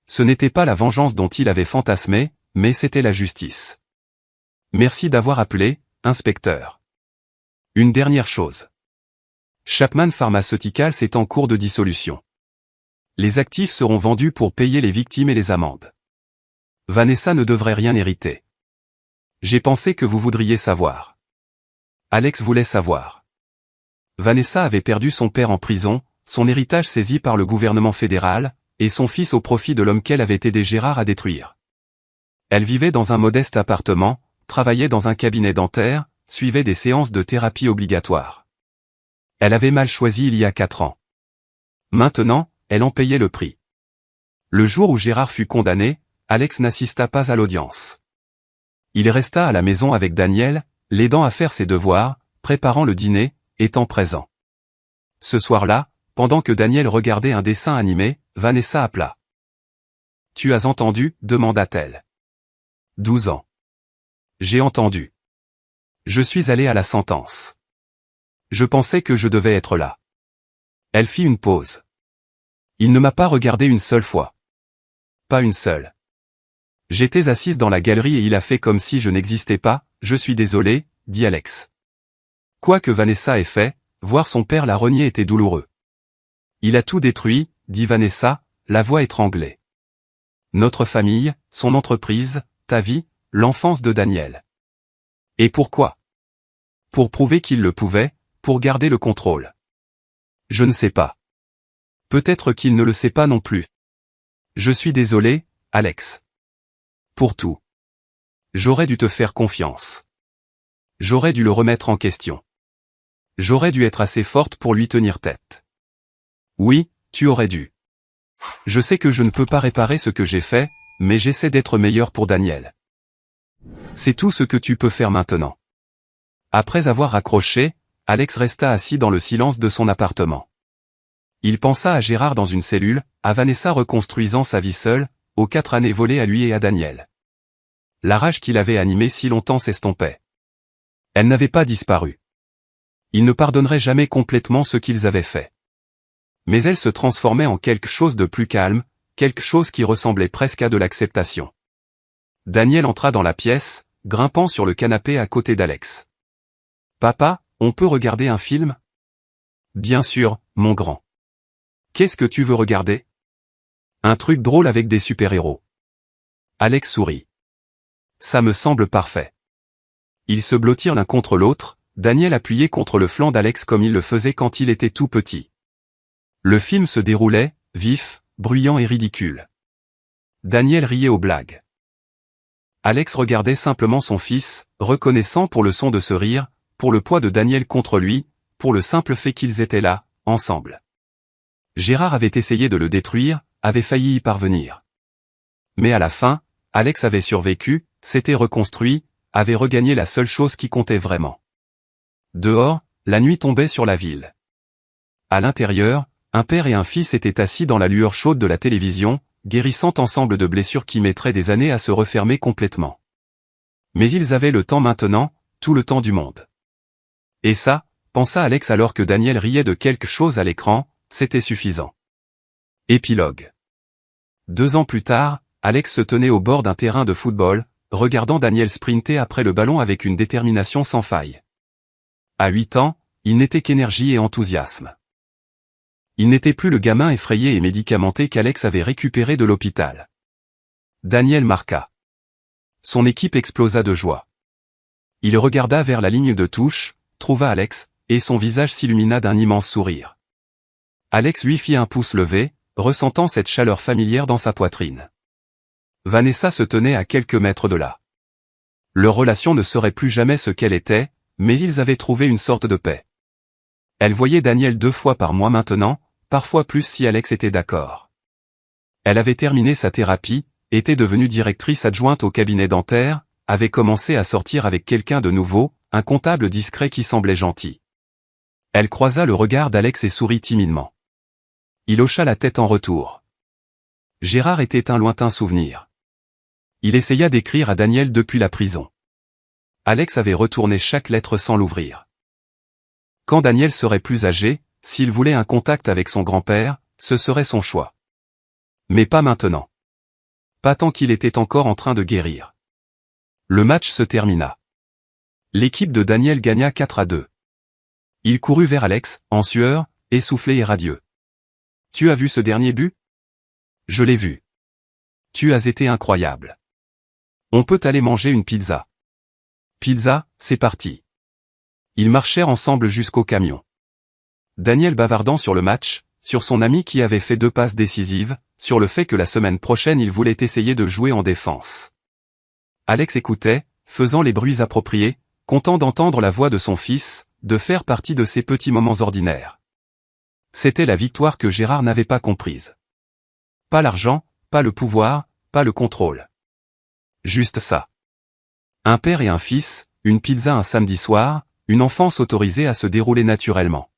Ce n'était pas la vengeance dont il avait fantasmé, mais c'était la justice. Merci d'avoir appelé, inspecteur. Une dernière chose. Chapman Pharmaceuticals est en cours de dissolution. Les actifs seront vendus pour payer les victimes et les amendes. Vanessa ne devrait rien hériter. J'ai pensé que vous voudriez savoir. Alex voulait savoir. Vanessa avait perdu son père en prison, son héritage saisi par le gouvernement fédéral, et son fils au profit de l'homme qu'elle avait aidé Gérard à détruire. Elle vivait dans un modeste appartement, travaillait dans un cabinet dentaire, suivait des séances de thérapie obligatoires. Elle avait mal choisi il y a 4 ans. Maintenant, elle en payait le prix. Le jour où Gérard fut condamné, Alex n'assista pas à l'audience. Il resta à la maison avec Daniel, l'aidant à faire ses devoirs, préparant le dîner, étant présent. Ce soir-là, pendant que Daniel regardait un dessin animé, Vanessa appela. « Tu as entendu ?» demanda-t-elle. 12 ans. J'ai entendu. Je suis allé à la sentence. Je pensais que je devais être là. Elle fit une pause. Il ne m'a pas regardé une seule fois. Pas une seule. J'étais assise dans la galerie et il a fait comme si je n'existais pas. Je suis désolé, dit Alex. Quoi que Vanessa ait fait, voir son père la renier était douloureux. Il a tout détruit, dit Vanessa, la voix étranglée. Notre famille, son entreprise, ta vie, l'enfance de Daniel. Et pourquoi? Pour prouver qu'il le pouvait, pour garder le contrôle. Je ne sais pas. Peut-être qu'il ne le sait pas non plus. Je suis désolé, Alex. Pour tout. J'aurais dû te faire confiance. J'aurais dû le remettre en question. J'aurais dû être assez forte pour lui tenir tête. Oui, tu aurais dû. Je sais que je ne peux pas réparer ce que j'ai fait, mais j'essaie d'être meilleur pour Daniel. C'est tout ce que tu peux faire maintenant. Après avoir raccroché, Alex resta assis dans le silence de son appartement. Il pensa à Gérard dans une cellule, à Vanessa reconstruisant sa vie seule, aux 4 années volées à lui et à Daniel. La rage qui l'avait animé si longtemps s'estompait. Elle n'avait pas disparu. Il ne pardonnerait jamais complètement ce qu'ils avaient fait. Mais elle se transformait en quelque chose de plus calme, quelque chose qui ressemblait presque à de l'acceptation. Daniel entra dans la pièce, grimpant sur le canapé à côté d'Alex. « Papa, on peut regarder un film ?»« Bien sûr, mon grand. Qu'est-ce que tu veux regarder ?»« Un truc drôle avec des super-héros. » Alex sourit. « Ça me semble parfait. » Ils se blottirent l'un contre l'autre, Daniel appuyé contre le flanc d'Alex comme il le faisait quand il était tout petit. Le film se déroulait, vif, bruyant et ridicule. Daniel riait aux blagues. Alex regardait simplement son fils, reconnaissant pour le son de ce rire, pour le poids de Daniel contre lui, pour le simple fait qu'ils étaient là, ensemble. Gérard avait essayé de le détruire, avait failli y parvenir. Mais à la fin, Alex avait survécu, s'était reconstruit, avait regagné la seule chose qui comptait vraiment. Dehors, la nuit tombait sur la ville. À l'intérieur, un père et un fils étaient assis dans la lueur chaude de la télévision, guérissant ensemble de blessures qui mettraient des années à se refermer complètement. Mais ils avaient le temps maintenant, tout le temps du monde. Et ça, pensa Alex alors que Daniel riait de quelque chose à l'écran, c'était suffisant. Épilogue. 2 ans plus tard, Alex se tenait au bord d'un terrain de football, regardant Daniel sprinter après le ballon avec une détermination sans faille. À 8 ans, il n'était qu'énergie et enthousiasme. Il n'était plus le gamin effrayé et médicamenté qu'Alex avait récupéré de l'hôpital. Daniel marqua. Son équipe explosa de joie. Il regarda vers la ligne de touche, trouva Alex, et son visage s'illumina d'un immense sourire. Alex lui fit un pouce levé, ressentant cette chaleur familière dans sa poitrine. Vanessa se tenait à quelques mètres de là. Leur relation ne serait plus jamais ce qu'elle était, mais ils avaient trouvé une sorte de paix. Elle voyait Daniel 2 fois par mois maintenant, parfois plus si Alex était d'accord. Elle avait terminé sa thérapie, était devenue directrice adjointe au cabinet dentaire, avait commencé à sortir avec quelqu'un de nouveau, un comptable discret qui semblait gentil. Elle croisa le regard d'Alex et sourit timidement. Il hocha la tête en retour. Gérard était un lointain souvenir. Il essaya d'écrire à Daniel depuis la prison. Alex avait retourné chaque lettre sans l'ouvrir. Quand Daniel serait plus âgé, s'il voulait un contact avec son grand-père, ce serait son choix. Mais pas maintenant. Pas tant qu'il était encore en train de guérir. Le match se termina. L'équipe de Daniel gagna 4-2. Il courut vers Alex, en sueur, essoufflé et radieux. « Tu as vu ce dernier but ? » ?»« Je l'ai vu. Tu as été incroyable. On peut aller manger une pizza. » »« Pizza, c'est parti. » Ils marchèrent ensemble jusqu'au camion. Daniel bavardant sur le match, sur son ami qui avait fait 2 passes décisives, sur le fait que la semaine prochaine il voulait essayer de jouer en défense. Alex écoutait, faisant les bruits appropriés, content d'entendre la voix de son fils, de faire partie de ces petits moments ordinaires. C'était la victoire que Gérard n'avait pas comprise. Pas l'argent, pas le pouvoir, pas le contrôle. Juste ça. Un père et un fils, une pizza un samedi soir, une enfance autorisée à se dérouler naturellement.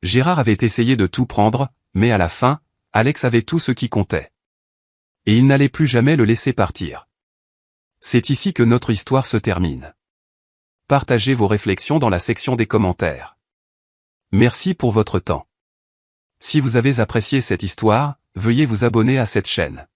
Gérard avait essayé de tout prendre, mais à la fin, Alex avait tout ce qui comptait. Et il n'allait plus jamais le laisser partir. C'est ici que notre histoire se termine. Partagez vos réflexions dans la section des commentaires. Merci pour votre temps. Si vous avez apprécié cette histoire, veuillez vous abonner à cette chaîne.